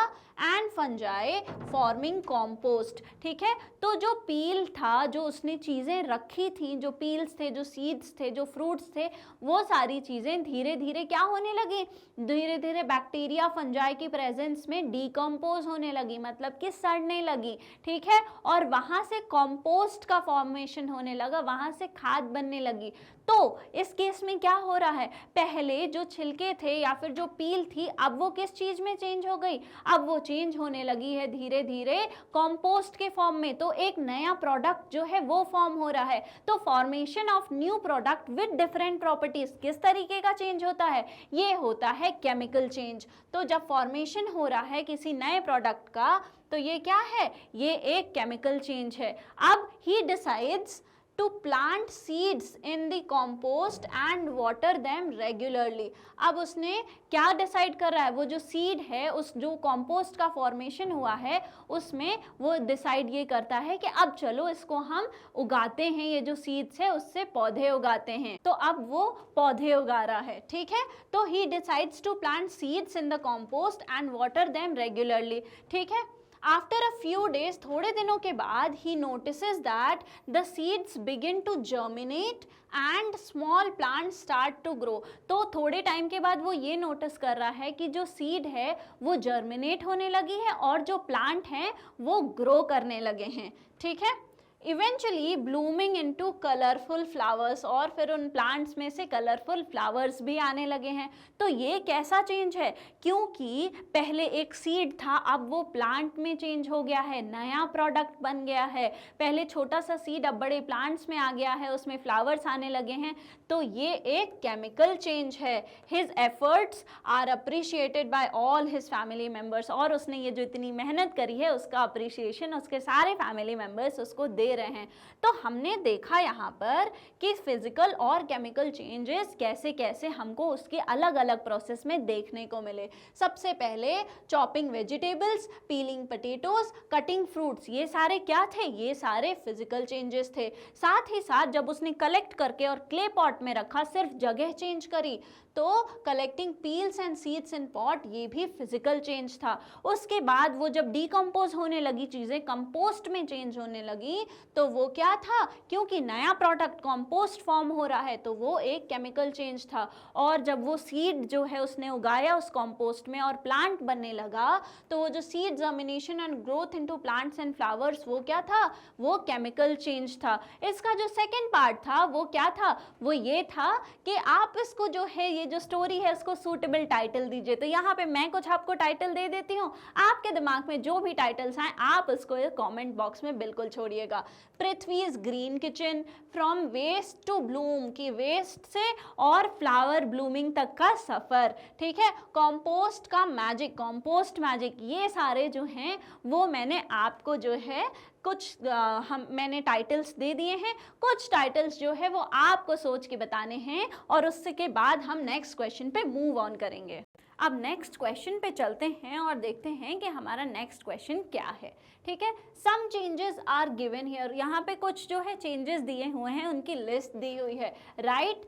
and fungi forming compost। ठीक है, तो जो पील था, जो उसने चीज़ें रखी थी, जो पील्स थे, जो सीड्स थे, जो फ्रूट्स थे, वो सारी चीज़ें धीरे धीरे क्या होने लगी, धीरे धीरे बैक्टीरिया फंजाई की प्रेजेंस में डिकम्पोज होने लगी, मतलब कि सड़ने लगी। ठीक है, और वहाँ से कंपोस्ट का फॉर्मेशन होने लगा, वहाँ से खाद बनने लगी। तो इस केस में क्या हो रहा है, पहले जो छिलके थे या फिर जो पील थी, अब वो किस चीज़ में चेंज हो गई, अब वो चेंज होने लगी है धीरे धीरे कंपोस्ट के फॉर्म में। तो एक नया प्रोडक्ट जो है वो फॉर्म हो रहा है। तो formation of new product with different properties किस तरीके का चेंज होता है, ये होता है केमिकल चेंज। तो जब फॉर्मेशन हो रहा है किसी नए प्रोडक्ट का, तो ये क्या है, ये एक केमिकल चेंज है। अब he decides to plant seeds in the compost and water them regularly। अब उसने क्या डिसाइड कर रहा है, वो जो सीड है, उस जो कंपोस्ट का फॉर्मेशन हुआ है उसमें वो डिसाइड ये करता है कि अब चलो इसको हम उगाते हैं, ये जो सीड्स है उससे पौधे उगाते हैं। तो अब वो पौधे उगा रहा है। ठीक है, तो he decides to plant seeds in the compost and water them regularly. ठीक है, आफ्टर अ फ्यू डेज, थोड़े दिनों के बाद, he notices that the seeds begin to germinate and small plant start to grow. तो थोड़े टाइम के बाद वो ये नोटिस कर रहा है कि जो सीड है वो जर्मिनेट होने लगी है और जो प्लांट हैं वो ग्रो करने लगे हैं। ठीक है, eventually blooming into colourful flowers, और फिर उन प्लांट्स में से कलरफुल फ्लावर्स भी आने लगे हैं। तो ये कैसा चेंज है, क्योंकि पहले एक सीड था, अब वो प्लांट में चेंज हो गया है, नया प्रोडक्ट बन गया है। पहले छोटा सा सीड अब बड़े प्लांट्स में आ गया है, उसमें फ्लावर्स आने लगे हैं। तो ये एक केमिकल चेंज है। His efforts are appreciated by all his family members, और उसने ये जो इतनी मेहनत करी है उसका अप्रिशिएशन उसके सारे फैमिली मेम्बर्स उसको दे रहे हैं। तो हमने देखा यहाँ पर कि फिजिकल और केमिकल चेंजेस कैसे कैसे हमको उसके अलग अलग प्रोसेस में देखने को मिले। सबसे पहले chopping vegetables, piling potatoes, cutting fruits, ये सारे क्या थे? ये सारे फिजिकल चेंजेस थे। साथ ही साथ जब उसने कलेक्ट करके और क्ले पॉट में रखा, सिर्फ जगह चेंज करी, तो collecting peels and seeds in pot, ये भी फिजिकल चेंज था। उसके बाद वो जब डीकम्पोज होने लगी चीज़ें, कंपोस्ट में चेंज होने लगी, तो वो क्या था? क्योंकि नया प्रोडक्ट कंपोस्ट फॉर्म हो रहा है, तो वो एक केमिकल चेंज था। और जब वो सीड जो है उसने उगाया उस कंपोस्ट में और प्लांट बनने लगा, तो वो जो seed germination and growth into plants and flowers, वो क्या था? वो केमिकल चेंज था। इसका जो सेकेंड पार्ट था वो क्या था? वो ये था कि आप इसको जो है, ये जो स्टोरी है, इसको सूटेबल टाइटल दीजिए। तो यहाँ पे मैं कुछ आपको टाइटल दे देती हूँ, आपके दिमाग में जो भी टाइटल्स आए आप उसको कमेंट बॉक्स में बिल्कुल छोड़िएगा। Prithvi's green kitchen, from waste to bloom, की वेस्ट से और फ्लावर ब्लूमिंग तक का सफर, ठीक है। कंपोस्ट का मैजिक, कंपोस्ट मैजिक, ये सारे जो हैं वो मैंने आपको जो है कुछ मैंने टाइटल्स दे दिए हैं। कुछ टाइटल्स जो है वो आपको सोच के बताने हैं और उसके बाद हम नेक्स्ट क्वेश्चन पे मूव ऑन करेंगे। अब नेक्स्ट क्वेश्चन पे चलते हैं और देखते हैं कि हमारा नेक्स्ट क्वेश्चन क्या है, ठीक है। Some changes are given here, यहाँ पे कुछ जो है चेंजेस दिए हुए हैं, उनकी लिस्ट दी हुई है। Write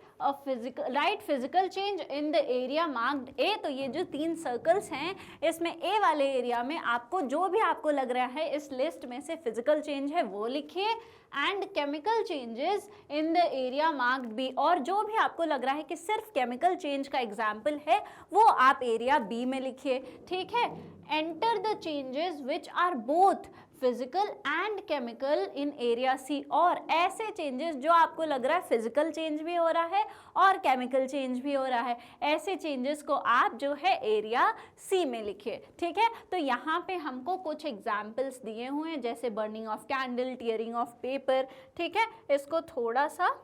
physical change in the area marked A, तो ये जो 3 सर्कल्स हैं इसमें ए वाले एरिया में आपको जो भी आपको लग रहा है इस लिस्ट में से फिजिकल चेंज है वो लिखिए। And chemical changes in the area marked B, और जो भी आपको लग रहा है कि सिर्फ केमिकल चेंज का एग्जाम्पल है वो आप एरिया बी में लिखिए, ठीक है। Enter the changes which are both physical and chemical in area C, और ऐसे चेंजेस जो आपको लग रहा है फिजिकल चेंज भी हो रहा है और केमिकल चेंज भी हो रहा है, ऐसे चेंजेस को आप जो है एरिया सी में लिखिए, ठीक है। तो यहाँ पे हमको कुछ एग्जाम्पल्स दिए हुए हैं, जैसे burning of candle, tearing of paper, ठीक है। इसको थोड़ा सा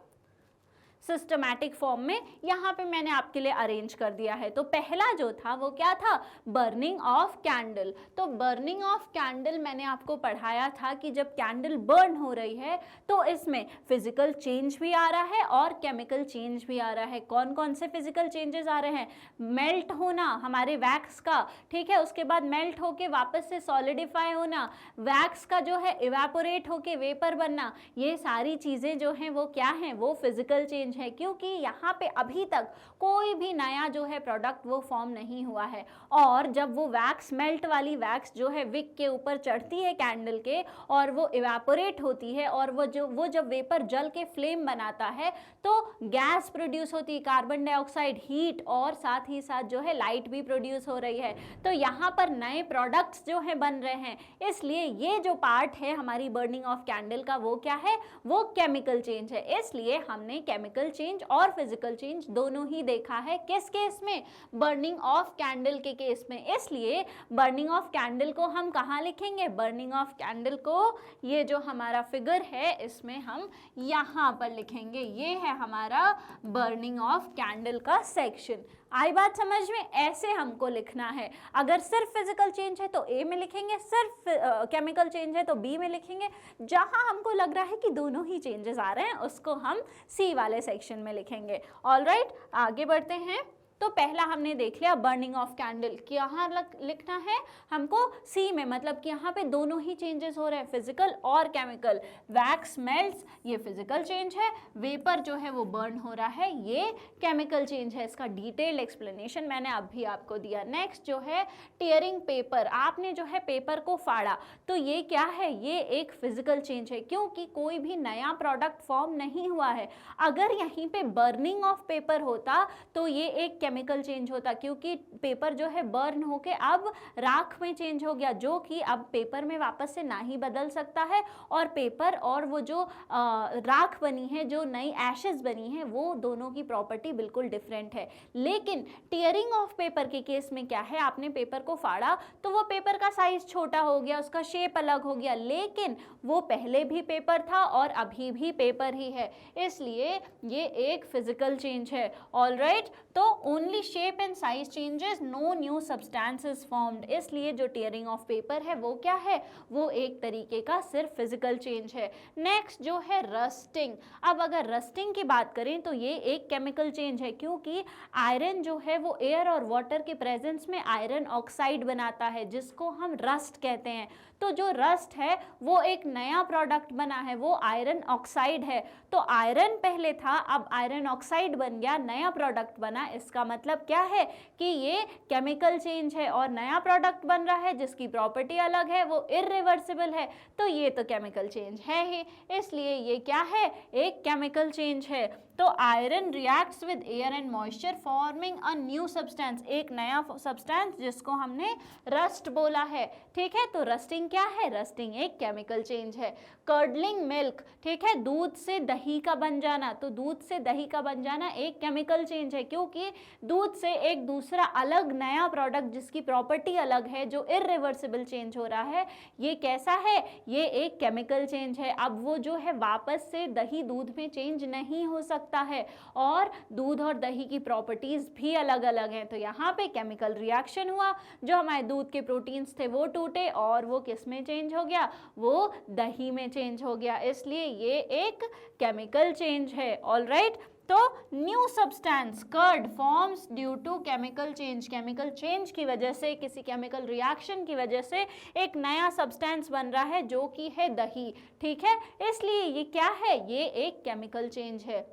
सिस्टमैटिक फॉर्म में यहाँ पे मैंने आपके लिए अरेंज कर दिया है। तो पहला जो था वो क्या था? Burning of candle. तो बर्निंग ऑफ कैंडल मैंने आपको पढ़ाया था कि जब कैंडल बर्न हो रही है तो इसमें फिजिकल चेंज भी आ रहा है और केमिकल चेंज भी आ रहा है। कौन कौन से फिजिकल चेंजेस आ रहे हैं? मेल्ट होना हमारे वैक्स का, ठीक है, उसके बाद मेल्ट होके वापस से सॉलिडिफाई होना, वैक्स का जो है इवेपोरेट होके वेपर बनना, ये सारी चीज़ें जो हैं वो क्या हैं? वो फिजिकल चेंज है, क्योंकि यहाँ पे अभी तक कोई भी नया जो है प्रोडक्ट वो फॉर्म नहीं हुआ है। और जब वो वैक्स, मेल्ट वाली वैक्स जो है विक के ऊपर चढ़ती है कैंडल के और वो इवेपोरेट होती है और वो जब वेपर जल के फ्लेम बनाता है तो गैस प्रोड्यूस होती है, कार्बन डाइऑक्साइड, हीट, और साथ ही साथ जो है लाइट भी प्रोड्यूस हो रही है। तो यहाँ पर नए प्रोडक्ट्स जो है बन रहे हैं, इसलिए ये जो पार्ट है हमारी बर्निंग ऑफ कैंडल का वो क्या है? वो केमिकल चेंज है। इसलिए हमने केमिकल चेंज और फिजिकल चेंज दोनों ही देखा है। किस केस में? बर्निंग ऑफ कैंडल के केस में। इसलिए बर्निंग ऑफ कैंडल को हम कहाँ लिखेंगे? बर्निंग ऑफ कैंडल को ये जो हमारा फिगर है इसमें हम यहाँ पर लिखेंगे। ये है हमारा बर्निंग ऑफ कैंडल का सेक्शन। आई बात समझ में? ऐसे हमको लिखना है। अगर सिर्फ फिजिकल चेंज है तो ए में लिखेंगे, सिर्फ केमिकल चेंज है तो बी में लिखेंगे। जहां हमको लग रहा है कि दोनों ही चेंजेस आ रहे हैं उसको हम सी वाले सेक्शन में लिखेंगे। ऑलराइट, आगे बढ़ते हैं। तो पहला हमने देख लिया बर्निंग ऑफ कैंडल, यहाँ लिखना है हमको सी में, मतलब कि यहाँ पे दोनों ही चेंजेस हो रहे हैं, फिजिकल और केमिकल। वैक्स मेल्ट्स, ये फिजिकल चेंज है, वेपर जो है वो बर्न हो रहा है, ये केमिकल चेंज है। इसका डिटेल्ड एक्सप्लेनेशन मैंने अभी आपको दिया। नेक्स्ट जो है टीयरिंग पेपर, आपने जो है पेपर को फाड़ा, तो ये क्या है? ये एक फिजिकल चेंज है, क्योंकि कोई भी नया प्रोडक्ट फॉर्म नहीं हुआ है। अगर यहीं पे बर्निंग ऑफ पेपर होता तो ये एक केमिकल चेंज होता, क्योंकि पेपर जो है बर्न होके अब राख में चेंज हो गया, जो कि अब पेपर में वापस से ना ही बदल सकता है। और पेपर और वो जो राख बनी है, जो नई एशेस बनी है, वो दोनों की प्रॉपर्टी बिल्कुल डिफरेंट है। लेकिन टीयरिंग ऑफ पेपर के केस में क्या है? आपने पेपर को फाड़ा तो वो पेपर का साइज छोटा हो गया, उसका शेप अलग हो गया, लेकिन वो पहले भी पेपर था और अभी भी पेपर ही है, इसलिए ये एक फिजिकल चेंज है। ऑलराइट, तो only shape and size changes, no new substance is formed. इसलिए जो टीयरिंग ऑफ पेपर है वो क्या है, वो एक तरीके का सिर्फ फिजिकल चेंज है। नेक्स्ट जो है रस्टिंग। अब अगर रस्टिंग की बात करें तो ये एक केमिकल चेंज है, क्योंकि आयरन जो है वो एयर और वाटर के प्रेजेंस में आयरन ऑक्साइड बनाता है, जिसको हम रस्ट कहते हैं। तो जो रस्ट है वो एक नया प्रोडक्ट बना है, वो आयरन ऑक्साइड है। तो आयरन पहले था, अब आयरन ऑक्साइड बन गया, नया प्रोडक्ट बना। इसका मतलब क्या है कि ये केमिकल चेंज है, और नया प्रोडक्ट बन रहा है जिसकी प्रॉपर्टी अलग है, वो इरिवर्सिबल है। तो ये तो केमिकल चेंज है ही, इसलिए ये क्या है, एक केमिकल चेंज है। तो iron reacts with air and moisture forming a new substance, एक नया सब्सटेंस जिसको हमने रस्ट बोला है। ठीक है, तो रस्टिंग क्या है, रस्टिंग एक केमिकल चेंज है। कर्डलिंग मिल्क, ठीक है, दूध से दही का बन जाना, तो दूध से दही का बन जाना एक केमिकल चेंज है, क्योंकि दूध से एक दूसरा अलग नया प्रोडक्ट जिसकी प्रॉपर्टी अलग है, जो इरिवर्सिबल चेंज हो रहा है, ये कैसा है, ये एक केमिकल चेंज है। अब वो जो है वापस से दही दूध में चेंज नहीं हो सकता है, और दूध और दही की प्रॉपर्टीज भी अलग अलग हैं। तो यहाँ पे केमिकल रिएक्शन हुआ, जो हमारे दूध के प्रोटीन्स थे वो टूटे, और वो किस में चेंज हो गया, वो दही में चेंज हो गया। इसलिए ये एक केमिकल चेंज है। ऑलराइट, तो new substance curd forms due to chemical change, chemical change की वजह से, किसी केमिकल रिएक्शन की वजह से एक नया सब्सटेंस बन रहा है जो कि है दही। ठीक है, इसलिए ये क्या है, ये एक केमिकल चेंज है।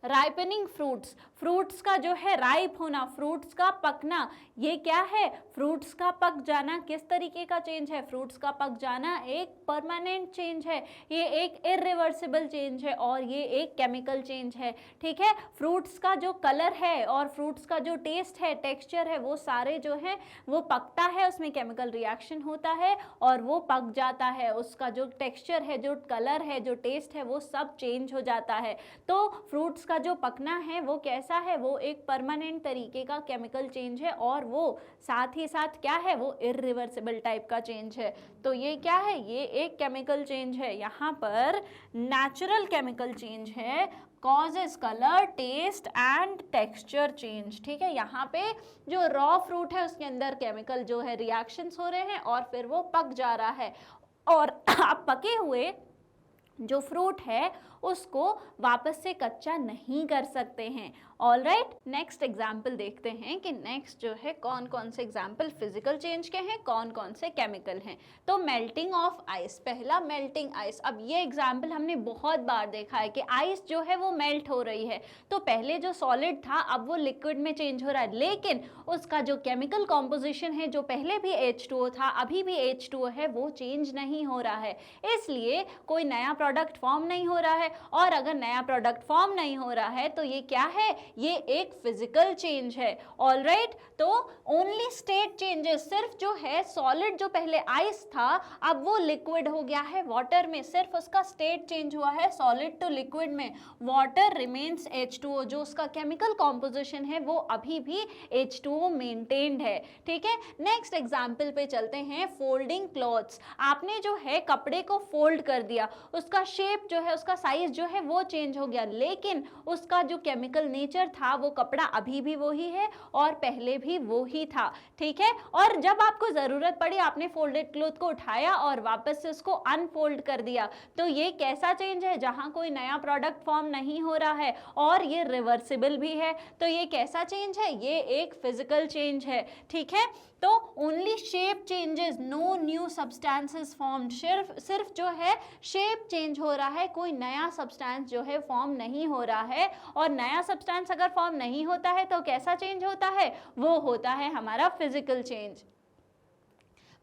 राइपनिंग फ्रूट्स, फ्रूट्स का जो है राइप होना, फ्रूट्स का पकना, ये क्या है, फ्रूट्स का पक जाना किस तरीके का चेंज है, फ्रूट्स का पक जाना एक परमानेंट चेंज है, ये एक इरिवर्सिबल चेंज है, और ये एक केमिकल चेंज है। ठीक है, फ्रूट्स का जो कलर है और फ्रूट्स का जो टेस्ट है, टेक्सचर है, वो सारे जो है वो पकता है, उसमें केमिकल रिएक्शन होता है और वो पक जाता है, उसका जो टेक्सचर है, जो कलर है, जो टेस्ट है, वो सब चेंज हो जाता है। तो फ्रूट्स का जो पकना है वो कैसा है, वो एक परमानेंट तरीके का केमिकल चेंज है, और वो साथ ही साथ क्या है, वो इरिवर्सिबल टाइप का चेंज है। तो ये क्या है, ये एक केमिकल चेंज है। यहाँ पर नेचुरल केमिकल चेंज है, causes colour taste and texture change. ठीक है, यहाँ पे जो रॉ फ्रूट है उसके अंदर केमिकल जो है रिएक्शंस हो रहे हैं, और फिर वो पक जा रहा है, और आप पके हुए जो फ्रूट है उसको वापस से कच्चा नहीं कर सकते हैं। ऑलराइट, नेक्स्ट एग्जाम्पल देखते हैं कि नेक्स्ट जो है कौन कौन से एग्जाम्पल फिजिकल चेंज के हैं, कौन कौन से केमिकल हैं। तो मेल्टिंग ऑफ आइस, पहला मेल्टिंग आइस। अब ये एग्जाम्पल हमने बहुत बार देखा है कि आइस जो है वो मेल्ट हो रही है, तो पहले जो सॉलिड था अब वो लिक्विड में चेंज हो रहा है, लेकिन उसका जो केमिकल कॉम्पोजिशन है, जो पहले भी H2O था अभी भी H2O है, वो चेंज नहीं हो रहा है, इसलिए कोई नया प्रोडक्ट फॉर्म नहीं हो रहा है। और अगर नया प्रोडक्ट फॉर्म नहीं हो रहा है तो ये क्या है, ये एक फिजिकल चेंज है। ऑलराइट, तो ओनली स्टेट चेंजेस, सिर्फ जो है सॉलिड जो पहले आइस था अब वो लिक्विड हो गया है वाटर में, सिर्फ उसका स्टेट चेंज हुआ है सॉलिड टू लिक्विड में। वाटर रिमेन्स H2O, जो उसका केमिकल कॉम्पोजिशन है वो अभी भी H2O मेंटेन्ड है। ठीक है, नेक्स्ट एग्जाम्पल पे चलते हैं, फोल्डिंग क्लॉथ्स। आपने जो है कपड़े को फोल्ड कर दिया, उसका शेप जो है, उसका साइज जो है वो चेंज हो गया, लेकिन उसका जो केमिकल नेचर था वो कपड़ा अभी भी वही है और पहले भी वो ही था। ठीक है, और जब आपको जरूरत पड़ी आपने फोल्डेड क्लॉथ को उठाया और वापस से उसको अनफोल्ड कर दिया, तो ये कैसा चेंज है, जहां कोई नया प्रोडक्ट फॉर्म नहीं हो रहा है और ये रिवर्सिबल भी है, तो ये कैसा चेंज है, ये एक फिजिकल चेंज है। ठीक है, तो only shape changes, no new substances formed, सिर्फ जो है शेप चेंज हो रहा है, कोई नया सब्सटेंस जो है फॉर्म नहीं हो रहा है। और नया सब्सटेंस अगर फॉर्म नहीं होता है तो कैसा चेंज होता है, वो होता है हमारा फिजिकल चेंज।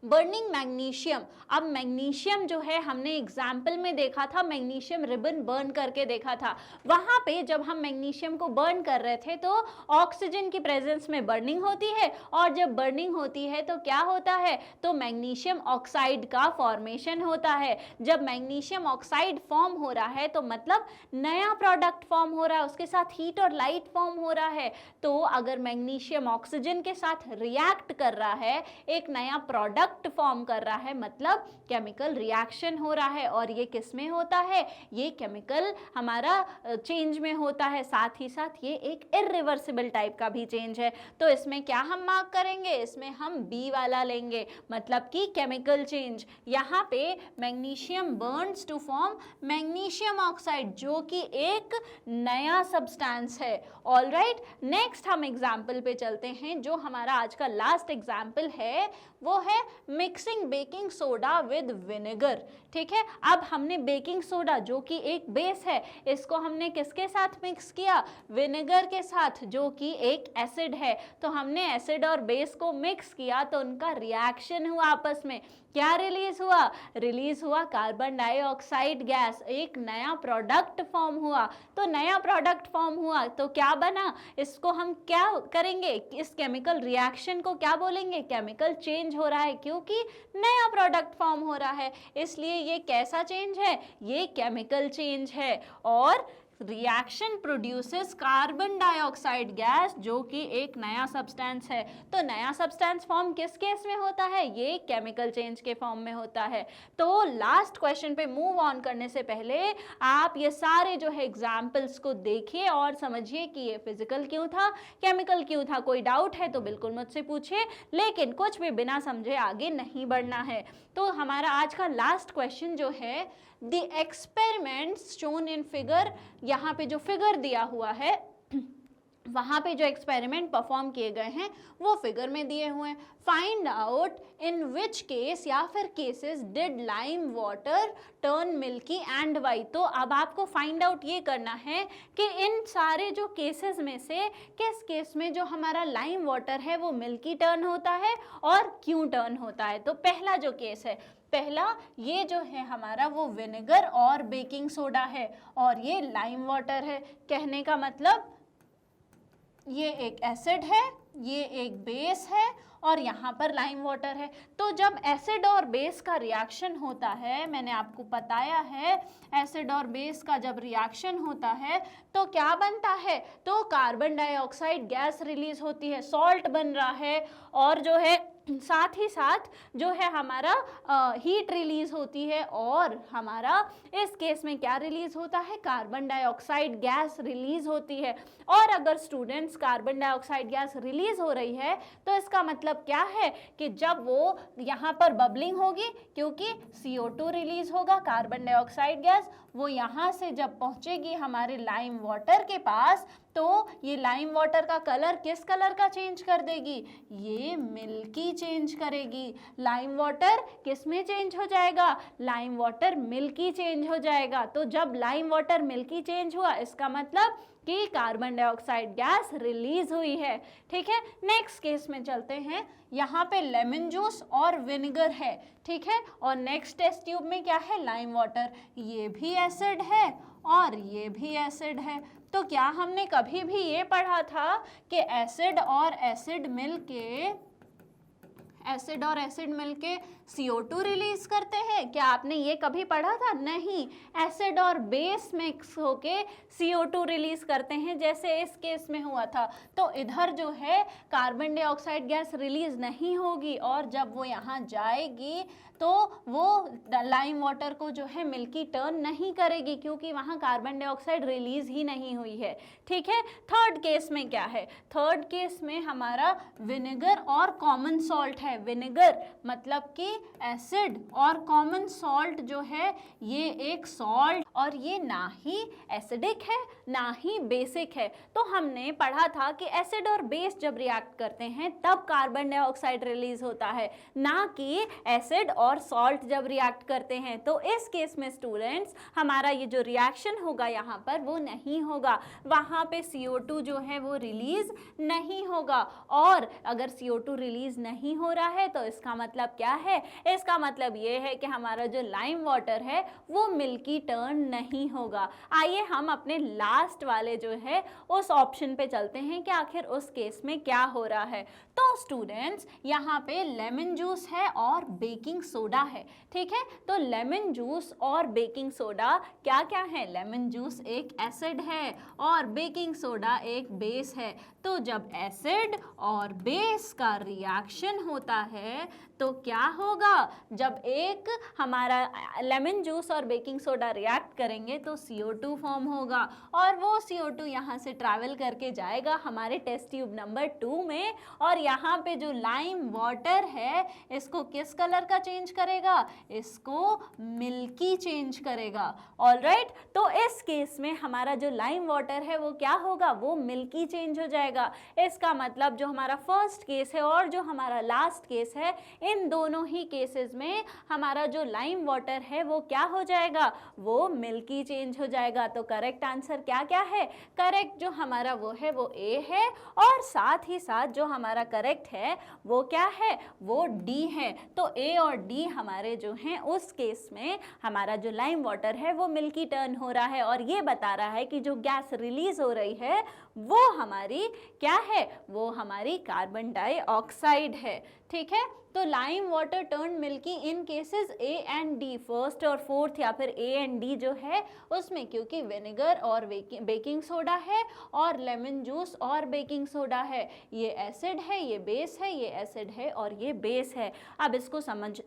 बर्निंग मैग्नीशियम, अब मैग्नीशियम जो है हमने एग्जाम्पल में देखा था, मैग्नीशियम रिबन बर्न करके देखा था। वहाँ पे जब हम मैग्नीशियम को बर्न कर रहे थे तो ऑक्सीजन की प्रेजेंस में बर्निंग होती है, और जब बर्निंग होती है तो क्या होता है, तो मैग्नीशियम ऑक्साइड का फॉर्मेशन होता है। जब मैग्नीशियम ऑक्साइड फॉर्म हो रहा है तो मतलब नया प्रोडक्ट फॉर्म हो रहा है, उसके साथ हीट और लाइट फॉर्म हो रहा है। तो अगर मैग्नीशियम ऑक्सीजन के साथ रिएक्ट कर रहा है, एक नया प्रोडक्ट प्रोडक्ट फॉर्म कर रहा है, मतलब केमिकल रिएक्शन हो रहा है। और ये किस में होता है? ये केमिकल हमारा चेंज में होता है, साथ ही साथ ये एक इरिवर्सिबल टाइप का भी चेंज है। तो इसमें क्या हम मार्क करेंगे? इसमें हम बी वाला लेंगे, मतलब कि केमिकल चेंज। यहाँ पे magnesium burns to form magnesium oxide, जो कि एक नया सब्सटेंस है। ऑलराइट, नेक्स्ट हम एग्जाम्पल पे चलते हैं। जो हमारा आज का लास्ट एग्जाम्पल है वो है mixing baking soda with vinegar. ठीक है, अब हमने बेकिंग सोडा जो कि एक बेस है, इसको हमने किसके साथ मिक्स किया? विनेगर के साथ, जो कि एक एसिड है। तो हमने एसिड और बेस को मिक्स किया तो उनका रिएक्शन हुआ आपस में। क्या रिलीज हुआ? रिलीज हुआ कार्बन डाइऑक्साइड गैस, एक नया प्रोडक्ट फॉर्म हुआ। तो नया प्रोडक्ट फॉर्म हुआ तो क्या बना? इसको हम क्या करेंगे? इस केमिकल रिएक्शन को क्या बोलेंगे? केमिकल चेंज हो रहा है, क्योंकि नया प्रोडक्ट फॉर्म हो रहा है। इसलिए ये कैसा चेंज है? ये केमिकल चेंज है। और reaction produces carbon dioxide gas, जो कि एक नया सब्सटेंस है। तो नया सब्सटेंस फॉर्म किस केस में होता है? ये केमिकल चेंज के फॉर्म में होता है। तो लास्ट क्वेश्चन पे मूव ऑन करने से पहले आप ये सारे जो है एग्जाम्पल्स को देखिए और समझिए कि ये फिजिकल क्यों था, केमिकल क्यों था। कोई डाउट है तो बिल्कुल मुझसे पूछिए, लेकिन कुछ भी बिना समझे आगे नहीं बढ़ना है। तो हमारा आज का लास्ट क्वेश्चन जो है, the experiments shown in figure, यहाँ पे जो फिगर दिया हुआ है वहाँ पे जो एक्सपेरिमेंट परफॉर्म किए गए हैं वो फिगर में दिए हुए हैं। Find out in which case या फिर cases did lime water turn milky and white. तो अब आपको फाइंड आउट ये करना है कि इन सारे जो केसेस में से किस केस में जो हमारा लाइम वाटर है वो मिल्की टर्न होता है और क्यों टर्न होता है। तो पहला जो केस है, पहला ये जो है हमारा वो विनेगर और बेकिंग सोडा है और ये लाइम वाटर है। कहने का मतलब ये एक एसिड है, ये एक बेस है और यहाँ पर लाइम वाटर है। तो जब एसिड और बेस का रिएक्शन होता है, मैंने आपको बताया है एसिड और बेस का जब रिएक्शन होता है तो क्या बनता है? तो कार्बन डाइऑक्साइड गैस रिलीज होती है, सॉल्ट बन रहा है और जो है साथ ही साथ जो है हमारा हीट रिलीज होती है और हमारा इस केस में क्या रिलीज होता है? कार्बन डाइऑक्साइड गैस रिलीज होती है। और अगर students carbon dioxide gas release हो रही है तो इसका मतलब क्या है कि जब वो यहाँ पर बबलिंग होगी, क्योंकि CO2 रिलीज होगा, कार्बन डाइऑक्साइड गैस, वो यहाँ से जब पहुँचेगी हमारे लाइम वाटर के पास तो ये लाइम वाटर का कलर किस कलर का चेंज कर देगी? ये मिल्की चेंज करेगी। लाइम वाटर किस में चेंज हो जाएगा? लाइम वाटर मिल्की चेंज हो जाएगा। तो जब लाइम वाटर मिल्की चेंज हुआ, इसका मतलब कि कार्बन डाइऑक्साइड गैस रिलीज हुई है। ठीक है, नेक्स्ट केस में चलते हैं। यहाँ पे लेमन जूस और विनेगर है, ठीक है, और नेक्स्ट टेस्ट ट्यूब में क्या है? Lime water. ये भी एसिड है और ये भी एसिड है। तो क्या हमने कभी भी ये पढ़ा था कि एसिड और एसिड मिलके CO2 रिलीज करते हैं? क्या आपने ये कभी पढ़ा था? नहीं, एसिड और बेस मिक्स होके CO2 रिलीज करते हैं, जैसे इस केस में हुआ था। तो इधर जो है कार्बन डाइऑक्साइड गैस रिलीज नहीं होगी और जब वो यहाँ जाएगी तो वो लाइम वाटर को जो है मिल्की टर्न नहीं करेगी, क्योंकि वहाँ कार्बन डाइऑक्साइड रिलीज ही नहीं हुई है। ठीक है, थर्ड केस में क्या है? थर्ड केस में हमारा विनेगर और कॉमन सॉल्ट है। विनेगर मतलब कि एसिड और कॉमन सॉल्ट जो है ये एक सॉल्ट और ये ना ही एसिडिक है ना ही बेसिक है। तो हमने पढ़ा था कि एसिड और बेस जब रिएक्ट करते हैं तब कार्बन डाइऑक्साइड रिलीज होता है, ना कि एसिड और सॉल्ट जब रिएक्ट करते हैं। तो इस केस में स्टूडेंट्स हमारा ये जो रिएक्शन होगा यहाँ पर वो नहीं होगा, वहाँ पे CO2 जो है वो रिलीज नहीं होगा। और अगर CO2 रिलीज नहीं हो रहा है तो इसका मतलब क्या है? इसका मतलब ये है कि हमारा जो लाइम वाटर है वो मिल्की टर्न नहीं होगा। आइए हम अपने लास्ट वाले जो है उस ऑप्शन पे चलते हैं कि आखिर उस केस में क्या हो रहा है। तो स्टूडेंट्स यहाँ पे लेमन जूस है और बेकिंग सोडा है, ठीक है। तो लेमन जूस और बेकिंग सोडा क्या क्या है? लेमन जूस एक एसिड है और बेकिंग सोडा एक बेस है। तो जब एसिड और बेस का रिएक्शन होता है तो क्या होगा? जब एक हमारा लेमन जूस और बेकिंग सोडा रिएक्ट करेंगे तो CO2 फॉर्म होगा और वो CO2 यहाँ से ट्रैवल करके जाएगा हमारे टेस्ट ट्यूब नंबर 2 में, और यहाँ पे जो लाइम वाटर है इसको किस कलर का चेंज करेगा? इसको मिल्की चेंज करेगा। ऑलराइट, तो इस केस में हमारा जो लाइम वाटर है वो क्या होगा? वो मिल्की चेंज हो जाएगा। इसका मतलब जो हमारा फर्स्ट केस है और जो हमारा लास्ट केस है, इन दोनों ही केसेस में हमारा जो लाइम वाटर है वो क्या हो जाएगा? वो मिल्की चेंज हो जाएगा। तो करेक्ट आंसर क्या क्या है? करेक्ट जो हमारा वो है वो ए है, और साथ ही साथ जो हमारा करेक्ट है वो क्या है? वो डी है। तो ए और डी हमारे जो हैं उस केस में हमारा जो लाइम वाटर है वो मिल्की टर्न हो रहा है, और ये बता रहा है कि जो गैस रिलीज हो रही है वो हमारी क्या है? वो हमारी कार्बन डाइऑक्साइड है, ठीक है। तो lime water turn milky in cases A and D, first और फोर्थ या फिर ए एंड डी जो है उसमें, क्योंकि विनेगर और बेकिंग सोडा है और लेमन जूस और बेकिंग सोडा है। ये एसिड है, ये बेस है, ये एसिड है और ये बेस है। अब इसको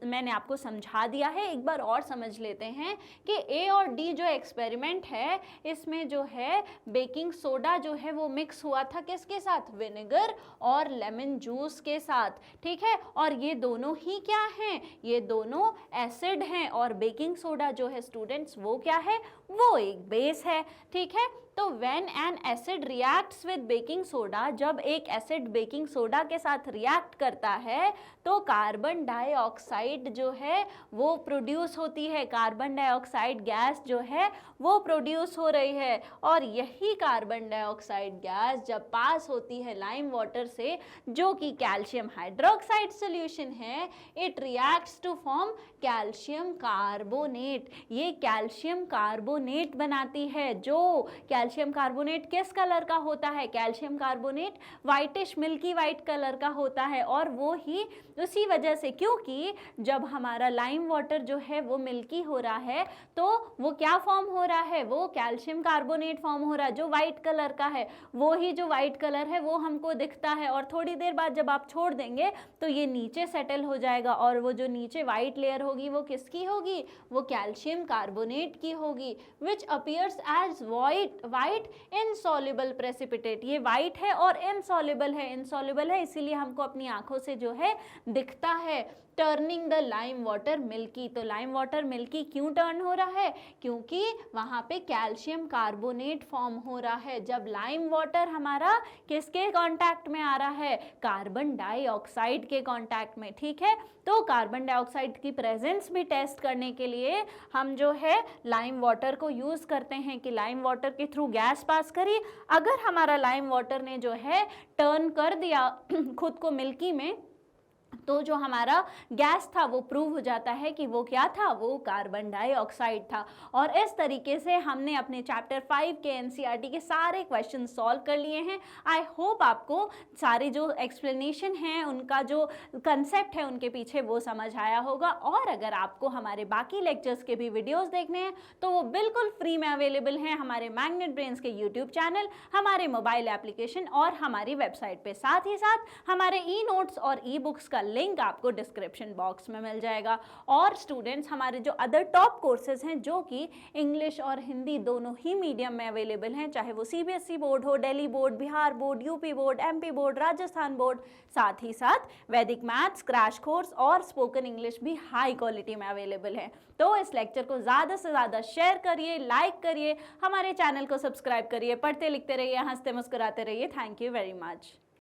मैंने आपको समझा दिया है, एक बार और समझ लेते हैं कि ए और डी जो एक्सपेरिमेंट है इसमें जो है बेकिंग सोडा जो है वो मिक्स हुआ था किसके साथ? विनेगर और लेमन जूस के साथ, ठीक है। और ये दोनों ही क्या हैं? ये दोनों एसिड हैं, और बेकिंग सोडा जो है स्टूडेंट्स वो क्या है? वो एक बेस है, ठीक है। तो when an acid reacts with baking soda, जब एक एसिड बेकिंग सोडा के साथ रिएक्ट करता है तो कार्बन डाइऑक्साइड जो है वो प्रोड्यूस होती है। कार्बन डाइऑक्साइड गैस जो है वो प्रोड्यूस हो रही है, और यही कार्बन डाइऑक्साइड गैस जब पास होती है लाइम वाटर से जो कि कैल्शियम हाइड्रोक्साइड सॉल्यूशन है, it reacts to form calcium carbonate. ये कैल्शियम कार्बोनेट बनाती है। जो कैल्शियम कार्बोनेट किस कलर का होता है? Calcium carbonate whitish milky white colour का होता है, और वो ही उसी वजह से, क्योंकि जब हमारा लाइम वाटर जो है वो मिल्की हो रहा है तो वो क्या फॉर्म हो रहा है? वो कैल्शियम कार्बोनेट फॉर्म हो रहा है जो वाइट कलर का है। वो ही जो वाइट कलर है वो हमको दिखता है, और थोड़ी देर बाद जब आप छोड़ देंगे तो ये नीचे सेटल हो जाएगा, और वो जो नीचे वाइट लेयर होगी वो किसकी होगी? वो कैल्शियम कार्बोनेट की होगी, which appears as white insoluble precipitate. ये वाइट है और इनसॉल्युबल है, इनसॉल्युबल है इसीलिए हमको अपनी आंखों से जो है दिखता है। Turning the lime water milky. तो लाइम वाटर मिल्की क्यों टर्न हो रहा है? क्योंकि वहाँ पे कैल्शियम कार्बोनेट फॉर्म हो रहा है। जब लाइम वाटर हमारा किसके कांटेक्ट में आ रहा है? कार्बन डाइऑक्साइड के कांटेक्ट में, ठीक है। तो कार्बन डाइऑक्साइड की प्रेजेंस भी टेस्ट करने के लिए हम जो है लाइम वाटर को यूज़ करते हैं कि लाइम वाटर के थ्रू गैस पास करी। अगर हमारा लाइम वाटर ने जो है टर्न कर दिया खुद को मिल्की में, तो जो हमारा गैस था वो प्रूव हो जाता है कि वो क्या था? वो कार्बन डाइऑक्साइड था। और इस तरीके से हमने अपने चैप्टर 5 के एनसीईआरटी के सारे क्वेश्चन सॉल्व कर लिए हैं। आई होप आपको सारी जो एक्सप्लेनेशन है, उनका जो कंसेप्ट है उनके पीछे वो समझ आया होगा। और अगर आपको हमारे बाकी लेक्चर्स के भी वीडियोज़ देखने हैं तो वो बिल्कुल फ्री में अवेलेबल हैं हमारे मैग्नेट ब्रेन्स के यूट्यूब चैनल, हमारे मोबाइल एप्लीकेशन और हमारी वेबसाइट पे। साथ ही साथ हमारे ई नोट्स और ई बुक्स का लिंक आपको डिस्क्रिप्शन बॉक्स में मिल जाएगा। और स्टूडेंट्स, हमारे जो अदर टॉप कोर्सेज हैं जो कि इंग्लिश और हिंदी दोनों ही मीडियम में अवेलेबल हैं, चाहे वो सीबीएसई बोर्ड हो, Delhi board, Bihar board, UP board, MP board, Rajasthan board, साथ ही साथ वैदिक मैथ्स, क्रैश कोर्स और स्पोकन इंग्लिश भी हाई क्वालिटी में अवेलेबल है। तो इस लेक्चर को ज़्यादा से ज़्यादा शेयर करिए, लाइक करिए, हमारे चैनल को सब्सक्राइब करिए, पढ़ते लिखते रहिए, हंसते मुस्कुराते रहिए। Thank you very much.